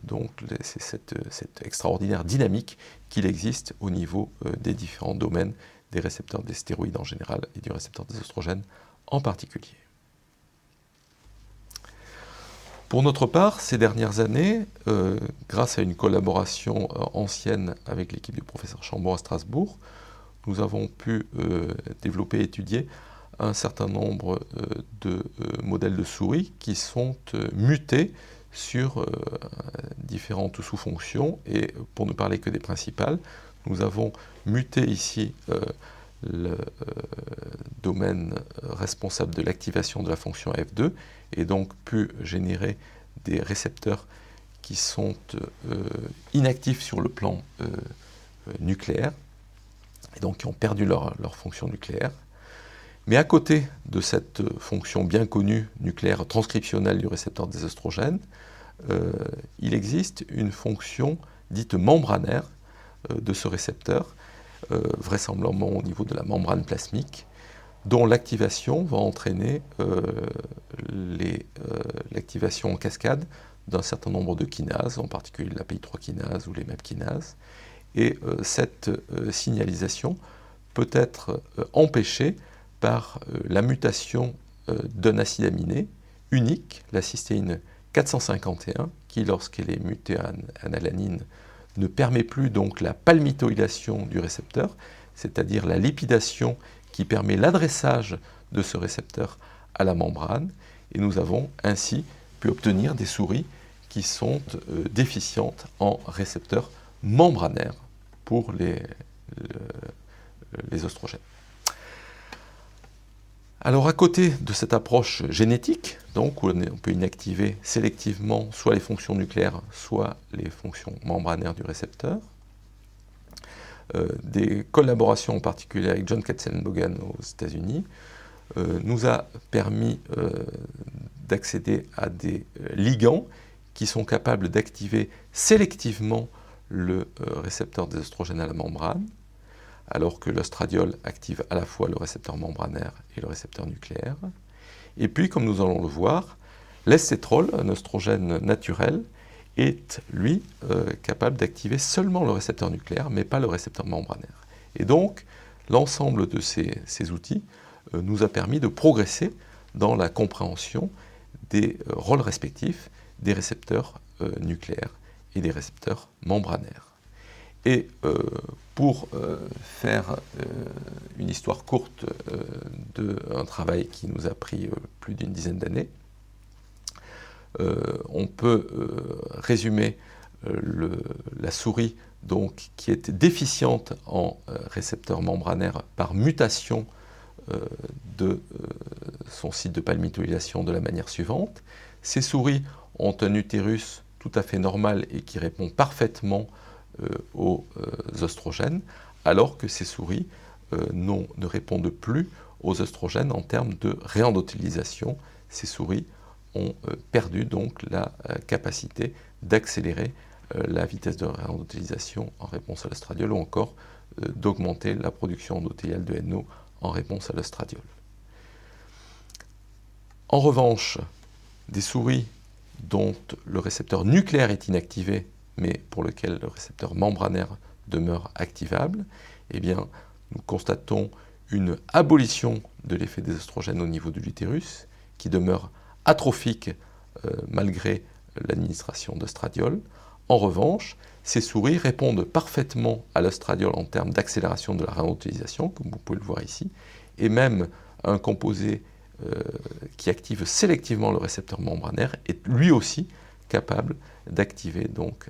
Donc c'est cette extraordinaire dynamique qu'il existe au niveau des différents domaines des récepteurs des stéroïdes en général et du récepteur des oestrogènes en particulier. Pour notre part, ces dernières années, grâce à une collaboration ancienne avec l'équipe du professeur Chambon à Strasbourg, nous avons pu développer et étudier un certain nombre de modèles de souris qui sont mutés sur différentes sous-fonctions, et pour ne parler que des principales, nous avons muté ici le domaine responsable de l'activation de la fonction F2 et donc pu générer des récepteurs qui sont inactifs sur le plan nucléaire et donc qui ont perdu leur fonction nucléaire. Mais à côté de cette fonction bien connue nucléaire transcriptionnelle du récepteur des oestrogènes, il existe une fonction dite membranaire de ce récepteur, vraisemblablement au niveau de la membrane plasmique, dont l'activation va entraîner l'activation en cascade d'un certain nombre de kinases, en particulier la PI3 kinase ou les MEP kinases. Et cette signalisation peut être empêchée par la mutation d'un acide aminé unique, la cystéine 451, qui, lorsqu'elle est mutée en alanine, ne permet plus donc la palmitoylation du récepteur, c'est-à-dire la lipidation qui permet l'adressage de ce récepteur à la membrane, et nous avons ainsi pu obtenir des souris qui sont déficientes en récepteurs membranaires pour les oestrogènes. Alors à côté de cette approche génétique, donc où on peut inactiver sélectivement soit les fonctions nucléaires, soit les fonctions membranaires du récepteur, des collaborations en particulier avec John Katzenbogen aux États-Unis nous a permis d'accéder à des ligands qui sont capables d'activer sélectivement le récepteur des oestrogènes à la membrane, alors que l'œstradiol active à la fois le récepteur membranaire et le récepteur nucléaire. Et puis, comme nous allons le voir, l'estétrol, un œstrogène naturel, est, lui, capable d'activer seulement le récepteur nucléaire, mais pas le récepteur membranaire. Et donc, l'ensemble de ces outils nous a permis de progresser dans la compréhension des rôles respectifs des récepteurs nucléaires et des récepteurs membranaires. Et pour faire une histoire courte d'un travail qui nous a pris plus d'une dizaine d'années, on peut résumer la souris donc, qui est déficiente en récepteur membranaire par mutation de son site de palmitoylation de la manière suivante. Ces souris ont un utérus tout à fait normal et qui répond parfaitement aux oestrogènes, alors que ces souris ne répondent plus aux oestrogènes en termes de réendotélisation. Ces souris ont perdu donc la capacité d'accélérer la vitesse de réendotélisation en réponse à l'œstradiol ou encore d'augmenter la production endothéliale de NO en réponse à l'œstradiol. En revanche, des souris dont le récepteur nucléaire est inactivé, mais pour lequel le récepteur membranaire demeure activable, eh bien, nous constatons une abolition de l'effet des oestrogènes au niveau de l'utérus, qui demeure atrophique malgré l'administration d'œstradiol. En revanche, ces souris répondent parfaitement à l'œstradiol en termes d'accélération de la réendotélisation, comme vous pouvez le voir ici, et même un composé qui active sélectivement le récepteur membranaire est lui aussi capable d'activer donc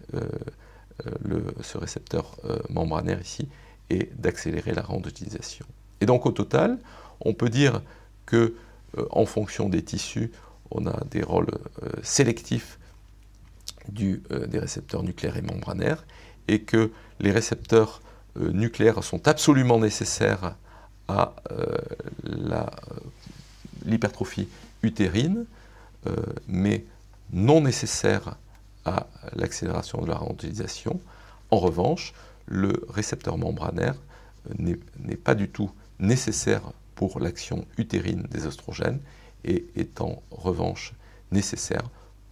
ce récepteur membranaire ici et d'accélérer la réendotélisation. Et donc au total, on peut dire que en fonction des tissus, on a des rôles sélectifs des récepteurs nucléaires et membranaires, et que les récepteurs nucléaires sont absolument nécessaires à l'hypertrophie utérine, mais non nécessaires à l'accélération de la réendotélisation. En revanche, le récepteur membranaire n'est pas du tout nécessaire pour l'action utérine des oestrogènes et est en revanche nécessaire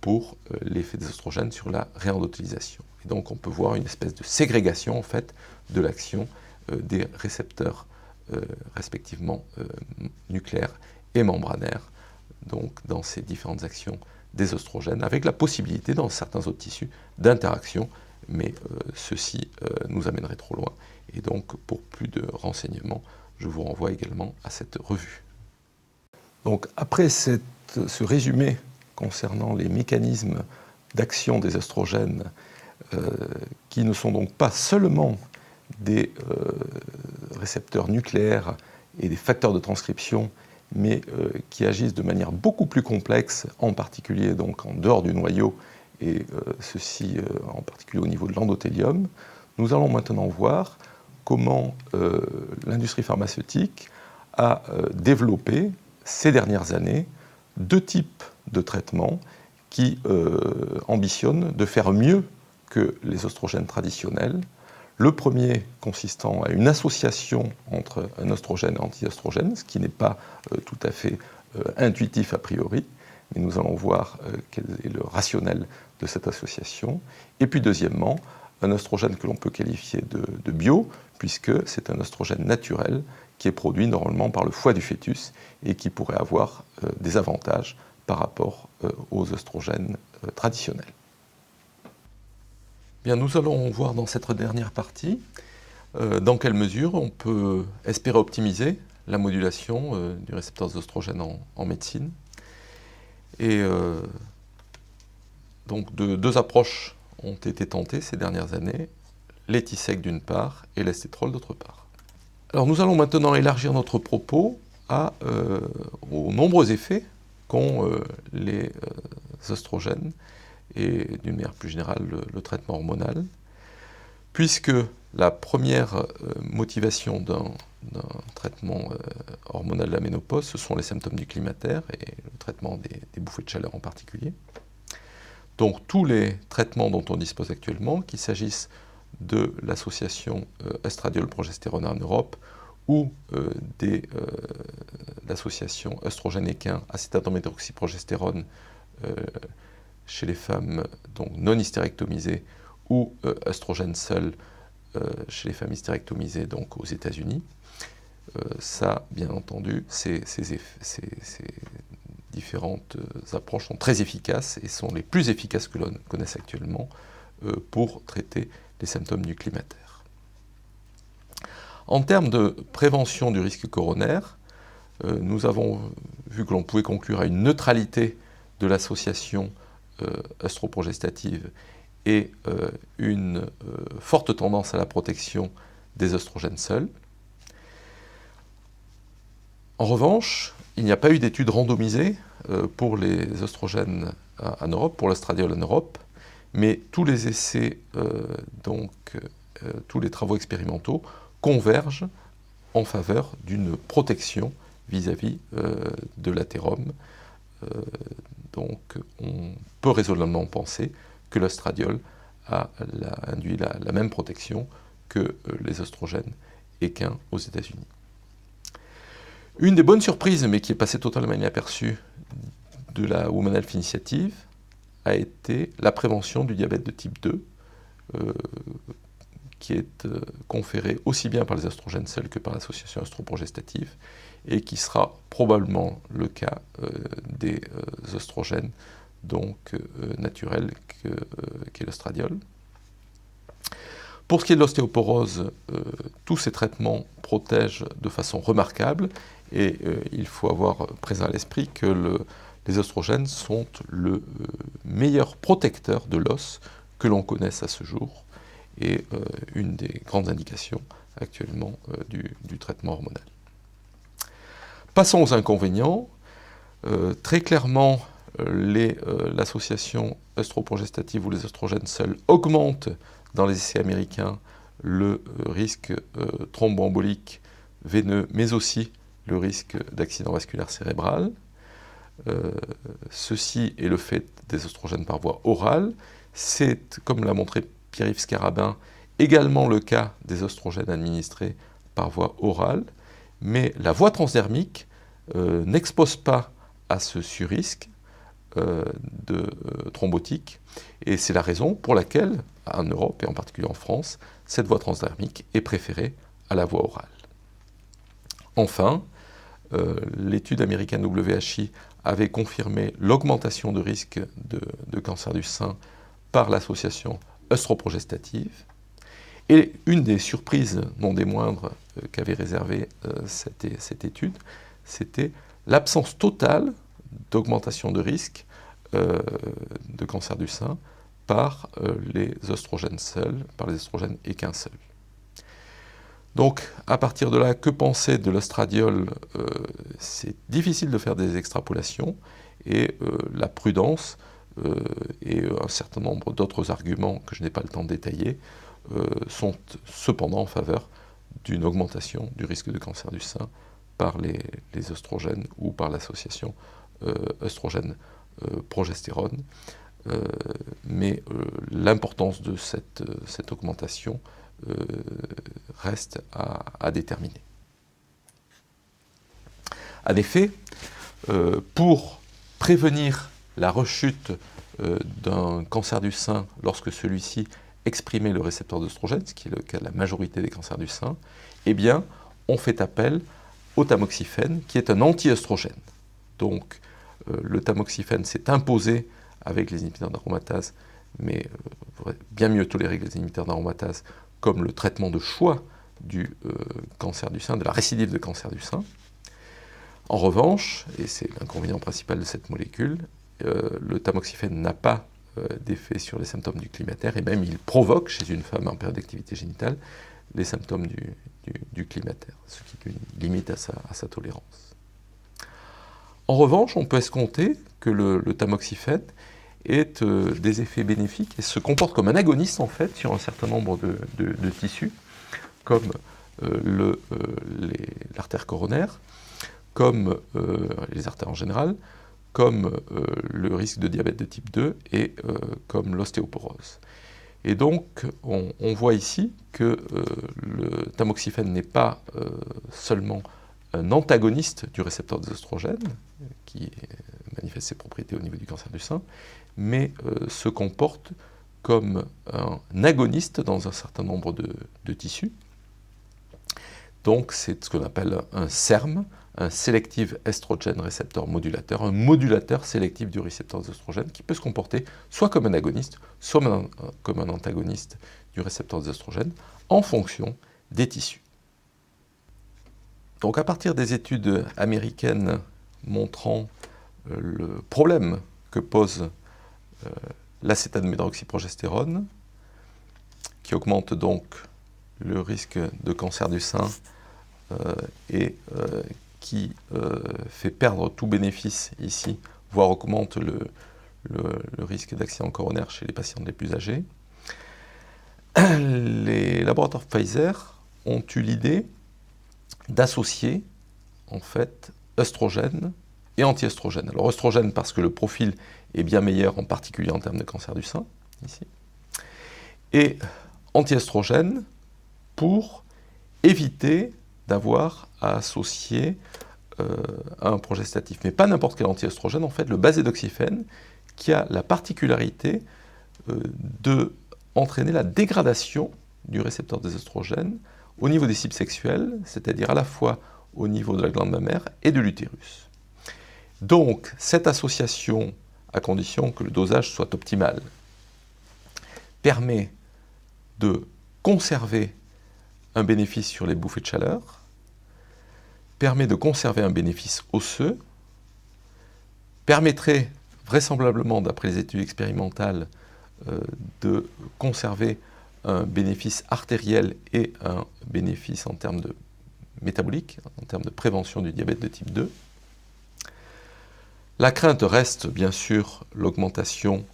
pour l'effet des oestrogènes sur la réendotélisation. Et donc on peut voir une espèce de ségrégation en fait de l'action des récepteurs respectivement nucléaires et membranaires, donc dans ces différentes actions des oestrogènes, avec la possibilité dans certains autres tissus d'interaction, mais ceci nous amènerait trop loin. Et donc pour plus de renseignements, je vous renvoie également à cette revue. Donc après ce résumé concernant les mécanismes d'action des oestrogènes, qui ne sont donc pas seulement des récepteurs nucléaires et des facteurs de transcription, mais qui agissent de manière beaucoup plus complexe, en particulier donc en dehors du noyau, et ceci en particulier au niveau de l'endothélium. Nous allons maintenant voir comment l'industrie pharmaceutique a développé ces dernières années 2 types de traitements qui ambitionnent de faire mieux que les oestrogènes traditionnels. Le premier consistant à une association entre un oestrogène et un anti-oestrogène, ce qui n'est pas tout à fait intuitif a priori, mais nous allons voir quel est le rationnel de cette association. Et puis deuxièmement, un oestrogène que l'on peut qualifier de bio, puisque c'est un oestrogène naturel qui est produit normalement par le foie du fœtus et qui pourrait avoir des avantages par rapport aux oestrogènes traditionnels. Bien, nous allons voir dans cette dernière partie dans quelle mesure on peut espérer optimiser la modulation du récepteur des oestrogènes en médecine. Et donc 2 approches ont été tentées ces dernières années, l'étisec d'une part et l'estétrol d'autre part. Alors nous allons maintenant élargir notre propos aux nombreux effets qu'ont les oestrogènes et d'une manière plus générale le traitement hormonal, puisque la première motivation d'un traitement hormonal de la ménopause, ce sont les symptômes du climatério et le traitement des bouffées de chaleur en particulier. Donc tous les traitements dont on dispose actuellement, qu'il s'agisse de l'association estradiol-progestérone en Europe ou de l'association œstrogène-équin acétaldéméthoxyprogestérone chez les femmes donc non hystérectomisées ou œstrogène seul chez les femmes hystérectomisées donc aux États-Unis. Ça, bien entendu, ces différentes approches sont très efficaces et sont les plus efficaces que l'on connaisse actuellement pour traiter les symptômes du climatério. En termes de prévention du risque coronaire, nous avons vu que l'on pouvait conclure à une neutralité de l'association œstroprogestative et une forte tendance à la protection des œstrogènes seuls. En revanche, il n'y a pas eu d'études randomisées pour les œstrogènes en Europe, pour l'estradiol en Europe, mais tous les essais, tous les travaux expérimentaux convergent en faveur d'une protection vis-à-vis de l'athérome. Donc on peut raisonnablement penser que l'estradiol a induit la même protection que les œstrogènes équins aux États-Unis. Une des bonnes surprises, mais qui est passée totalement inaperçue de la Women Health Initiative, a été la prévention du diabète de type 2, qui est conférée aussi bien par les œstrogènes seuls que par l'association œstroprogestative, et qui sera probablement le cas des œstrogènes naturels qu'est l'estradiol. Pour ce qui est de l'ostéoporose, tous ces traitements protègent de façon remarquable, et il faut avoir présent à l'esprit que les œstrogènes sont le meilleur protecteur de l'os que l'on connaisse à ce jour, et une des grandes indications actuellement du traitement hormonal. Passons aux inconvénients. Très clairement, l'association œstroprogestative ou les œstrogènes seuls augmente dans les essais américains le risque thromboembolique veineux, mais aussi le risque d'accident vasculaire cérébral. Ceci est le fait des œstrogènes par voie orale. C'est, comme l'a montré Pierre-Yves Scarabin, également le cas des œstrogènes administrés par voie orale, mais la voie transdermique n'expose pas à ce surrisque thrombotique, et c'est la raison pour laquelle, en Europe et en particulier en France, cette voie transdermique est préférée à la voie orale. Enfin, l'étude américaine WHI avait confirmé l'augmentation de risque de cancer du sein par l'association œstroprogestative. Et une des surprises, non des moindres, qu'avait réservé cette étude, c'était l'absence totale d'augmentation de risque de cancer du sein par les œstrogènes seuls, par les œstrogènes et qu'un seul. Donc, à partir de là, que penser de l'œstradiol? C'est difficile de faire des extrapolations, et la prudence et un certain nombre d'autres arguments que je n'ai pas le temps de détailler sont cependant en faveur d'une augmentation du risque de cancer du sein par les œstrogènes ou par l'association œstrogène-progestérone. Mais l'importance de cette augmentation reste à déterminer. En effet, pour prévenir la rechute d'un cancer du sein lorsque celui-ci exprimait le récepteur d'œstrogène, ce qui est le cas de la majorité des cancers du sein, eh bien, on fait appel au tamoxifène, qui est un anti-œstrogène. Donc, le tamoxifène s'est imposé avec les inhibiteurs d'aromatase, mais bien mieux toléré que les inhibiteurs d'aromatase, comme le traitement de choix du cancer du sein, de la récidive de cancer du sein. En revanche, et c'est l'inconvénient principal de cette molécule, le tamoxifène n'a pas d'effet sur les symptômes du climatéraire, et même il provoque chez une femme en période d'activité génitale les symptômes du climatéraire, ce qui limite à sa tolérance. En revanche, on peut escompter que le tamoxifène ait des effets bénéfiques et se comporte comme un agoniste en fait sur un certain nombre de tissus, comme l'artère coronaire, comme les artères en général, comme le risque de diabète de type 2 et comme l'ostéoporose. Et donc, on voit ici que le tamoxifène n'est pas seulement un antagoniste du récepteur des œstrogènes, qui manifeste ses propriétés au niveau du cancer du sein, mais se comporte comme un agoniste dans un certain nombre de tissus. Donc, c'est ce qu'on appelle un SERM, un Selective Estrogen Receptor Modulateur, un modulateur sélectif du récepteur des œstrogènes qui peut se comporter soit comme un agoniste, soit comme un antagoniste du récepteur des œstrogènes en fonction des tissus. Donc à partir des études américaines montrant le problème que pose l'acétate-médroxyprogestérone, qui augmente donc le risque de cancer du sein et qui fait perdre tout bénéfice ici, voire augmente le risque d'accident coronaire chez les patients les plus âgés. Les laboratoires Pfizer ont eu l'idée d'associer en fait œstrogène et anti-œstrogène. Alors œstrogène parce que le profil est bien meilleur, en particulier en termes de cancer du sein, ici, et anti-œstrogène pour éviter d'avoir à associer un progestatif, mais pas n'importe quel anti-œstrogène, en fait le basédoxifène, qui a la particularité d'entraîner la dégradation du récepteur des œstrogènes au niveau des cibles sexuelles, c'est-à-dire à la fois au niveau de la glande mammaire et de l'utérus. Donc, cette association, à condition que le dosage soit optimal, permet de conserver un bénéfice sur les bouffées de chaleur, permet de conserver un bénéfice osseux, permettrait vraisemblablement, d'après les études expérimentales, de conserver un bénéfice artériel et un bénéfice en termes de métabolique, en termes de prévention du diabète de type 2. La crainte reste bien sûr l'augmentation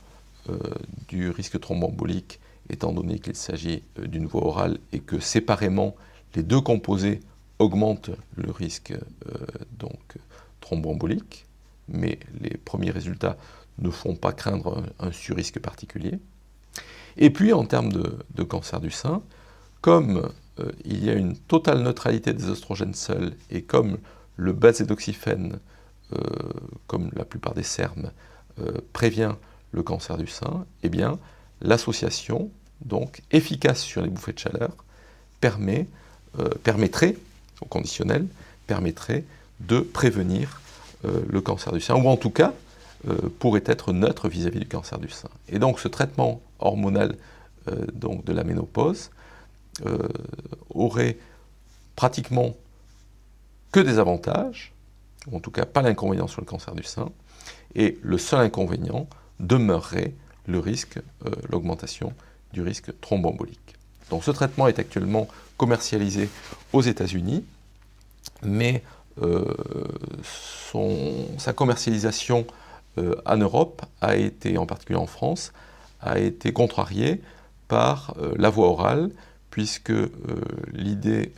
du risque thromboembolique, étant donné qu'il s'agit d'une voie orale et que séparément les deux composés augmentent le risque thromboembolique, mais les premiers résultats ne font pas craindre un surrisque particulier. Et puis en termes de cancer du sein, comme il y a une totale neutralité des oestrogènes seuls, et comme le benzédoxyphène, comme la plupart des SERM, prévient le cancer du sein, eh bien, l'association, donc efficace sur les bouffées de chaleur, permettrait, au conditionnel, permettrait de prévenir le cancer du sein, ou en tout cas, pourrait être neutre vis-à-vis du cancer du sein. Et donc ce traitement hormonal donc de la ménopause aurait pratiquement que des avantages, ou en tout cas pas l'inconvénient sur le cancer du sein, et le seul inconvénient demeurerait le risque, l'augmentation du risque thromboembolique. Donc ce traitement est actuellement commercialisé aux États-Unis, mais sa commercialisation en Europe a été, en particulier en France, a été contrariée par la voie orale, puisque l'idée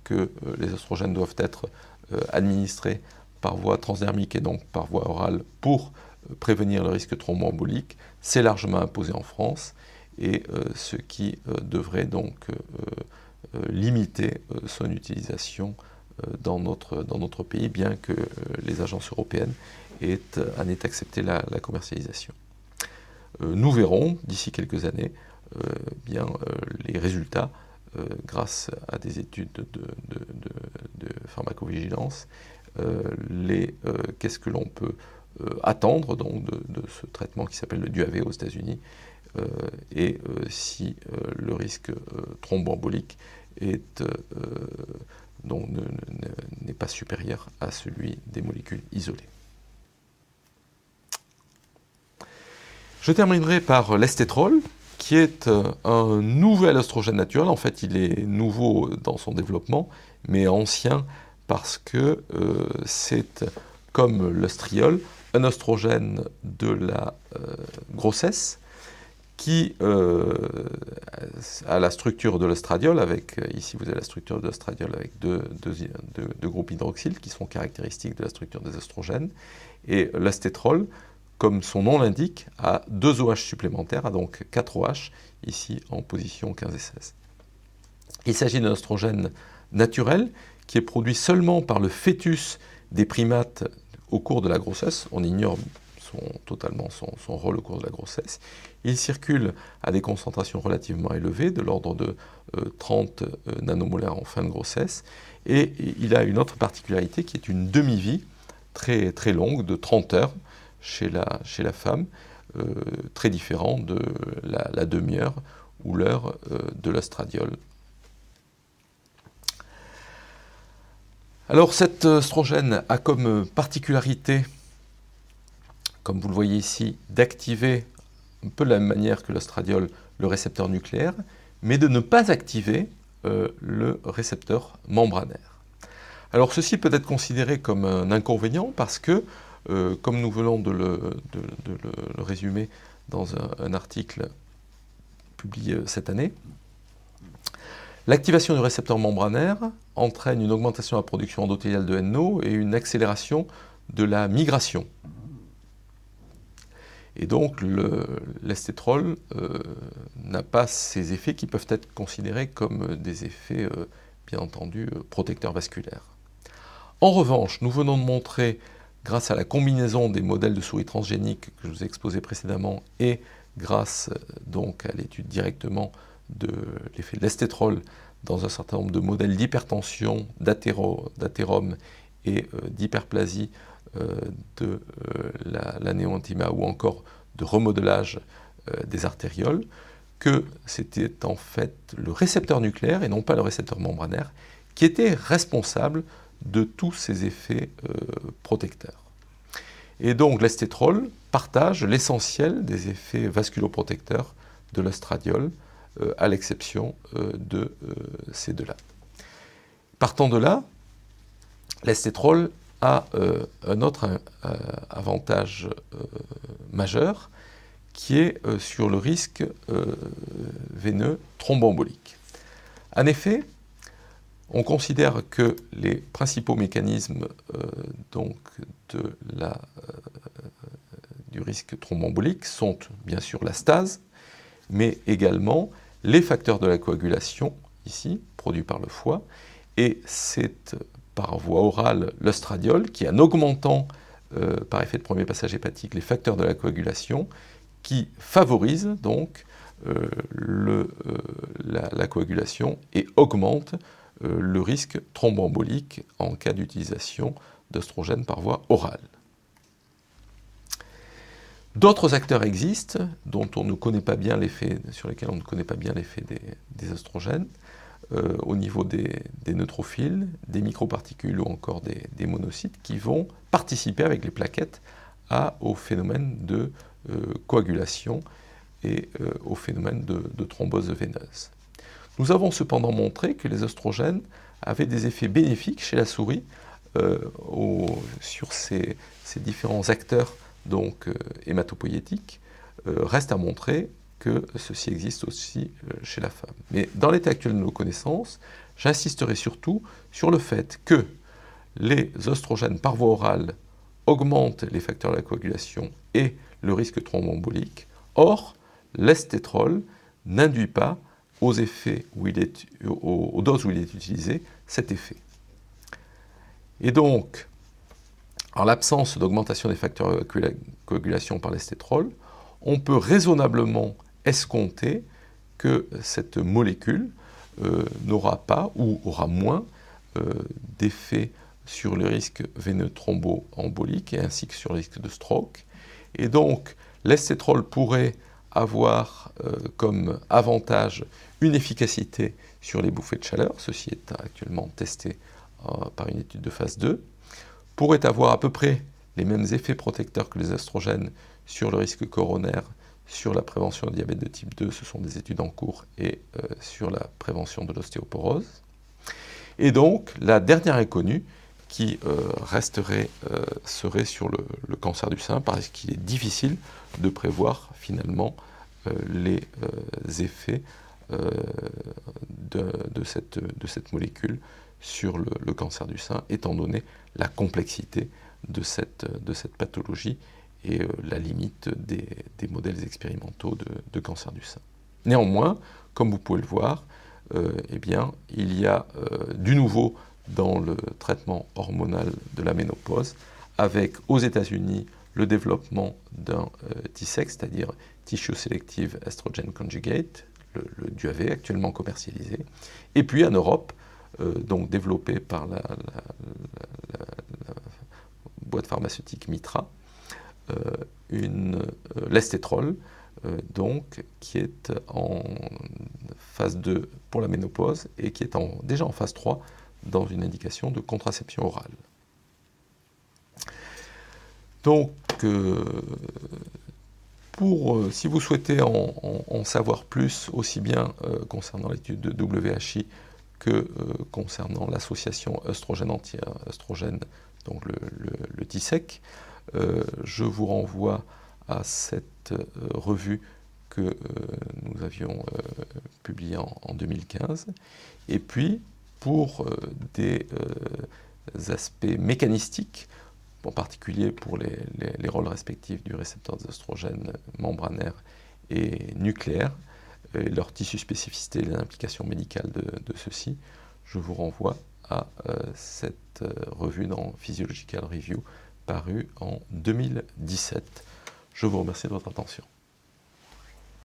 que les oestrogènes doivent être administrés par voie transdermique et donc par voie orale pour prévenir le risque thromboembolique s'est largement imposée en France, et ce qui devrait donc limiter son utilisation dans notre pays, bien que les agences européennes en aient accepté la commercialisation. Nous verrons d'ici quelques années les résultats grâce à des études de pharmacovigilance, qu'est-ce que l'on peut attendre donc, de ce traitement qui s'appelle le Duave aux États-Unis, et si le risque thromboembolique n'est pas supérieur à celui des molécules isolées. Je terminerai par l'estétrol, qui est un nouvel oestrogène naturel. En fait, il est nouveau dans son développement, mais ancien parce que c'est, comme l'œstriol, un oestrogène de la grossesse qui a la structure de l'œstradiol, ici vous avez la structure de l'œstradiol avec deux groupes hydroxyles qui sont caractéristiques de la structure des oestrogènes, et l'estétrol, comme son nom l'indique, a 2 OH supplémentaires, a donc 4 OH, ici en position 15 et 16. Il s'agit d'un oestrogène naturel qui est produit seulement par le fœtus des primates au cours de la grossesse. On ignore totalement son rôle au cours de la grossesse. Il circule à des concentrations relativement élevées, de l'ordre de 30 nanomolaires en fin de grossesse, et il a une autre particularité qui est une demi-vie très, très longue, de 30 heures, chez la femme, très différent de la demi-heure ou l'heure de l'œstradiol. Alors cet oestrogène a comme particularité, comme vous le voyez ici, d'activer un peu de la même manière que l'œstradiol le récepteur nucléaire, mais de ne pas activer le récepteur membranaire. Alors ceci peut être considéré comme un inconvénient parce que, comme nous venons de le résumer dans un article publié cette année, l'activation du récepteur membranaire entraîne une augmentation de la production endothéliale de NO et une accélération de la migration. Et donc l'estétrol n'a pas ces effets qui peuvent être considérés comme des effets, bien entendu, protecteurs vasculaires. En revanche, nous venons de montrer, grâce à la combinaison des modèles de souris transgéniques que je vous ai exposés précédemment et grâce donc à l'étude directement de l'effet de l'estétrol dans un certain nombre de modèles d'hypertension, d'athérome et d'hyperplasie de la néoantima ou encore de remodelage des artérioles, que c'était en fait le récepteur nucléaire et non pas le récepteur membranaire qui était responsable de tous ces effets protecteurs. Et donc l'estétrol partage l'essentiel des effets vasculoprotecteurs de l'œstradiol, à l'exception de ces deux-là. Partant de là, l'estétrol a un autre avantage majeur qui est sur le risque veineux thromboembolique. En effet, on considère que les principaux mécanismes du risque thromboembolique sont bien sûr la stase, mais également les facteurs de la coagulation, ici, produit par le foie, et c'est par voie orale l'œstradiol qui, en augmentant par effet de premier passage hépatique les facteurs de la coagulation, qui favorise donc la coagulation et augmente le risque thromboembolique en cas d'utilisation d'œstrogène par voie orale. D'autres acteurs existent dont on ne connaît pas bien l'effet, sur lesquels on ne connaît pas bien l'effet des œstrogènes, au niveau des neutrophiles, des microparticules ou encore des monocytes qui vont participer avec les plaquettes au phénomène de coagulation et au phénomène de thrombose veineuse. Nous avons cependant montré que les œstrogènes avaient des effets bénéfiques chez la souris sur ces différents acteurs donc hématopoïétiques. Reste à montrer que ceci existe aussi chez la femme. Mais dans l'état actuel de nos connaissances, j'insisterai surtout sur le fait que les œstrogènes par voie orale augmentent les facteurs de la coagulation et le risque thromboembolique. Or, l'estétrol n'induit pas aux doses où il est utilisé cet effet. Et donc, en l'absence d'augmentation des facteurs de coagulation par l'estétrol, on peut raisonnablement escompter que cette molécule n'aura pas ou aura moins d'effet sur le risque veineux thromboembolique et ainsi que sur le risque de stroke. Et donc, l'estétrol pourrait avoir comme avantage une efficacité sur les bouffées de chaleur, ceci est actuellement testé par une étude de phase 2, pourrait avoir à peu près les mêmes effets protecteurs que les œstrogènes sur le risque coronaire, sur la prévention du diabète de type 2, ce sont des études en cours, et sur la prévention de l'ostéoporose. Et donc, la dernière inconnue qui serait sur le cancer du sein, parce qu'il est difficile de prévoir finalement les effets de cette molécule sur le cancer du sein, étant donné la complexité de cette pathologie et la limite des modèles expérimentaux de cancer du sein. Néanmoins, comme vous pouvez le voir, eh bien, il y a du nouveau dans le traitement hormonal de la ménopause, avec aux États-Unis le développement d'un TSEC, c'est-à-dire Tissue Selective Estrogen Conjugate, le DUAV, actuellement commercialisé, et puis en Europe, donc développé par la boîte pharmaceutique Mitra, l'estétrol, donc, qui est en phase 2 pour la ménopause et qui est déjà en phase 3 dans une indication de contraception orale. Donc, si vous souhaitez en savoir plus, aussi bien concernant l'étude de WHI que concernant l'association œstrogène-anti-œstrogène, donc le TSEC, je vous renvoie à cette revue que nous avions publiée en 2015. Et puis, pour des aspects mécanistiques, en particulier pour les rôles respectifs du récepteur des œstrogènes membranaire et nucléaire, et leur tissu spécificité et les implications médicales de ceux-ci, je vous renvoie à cette revue dans Physiological Review parue en 2017. Je vous remercie de votre attention.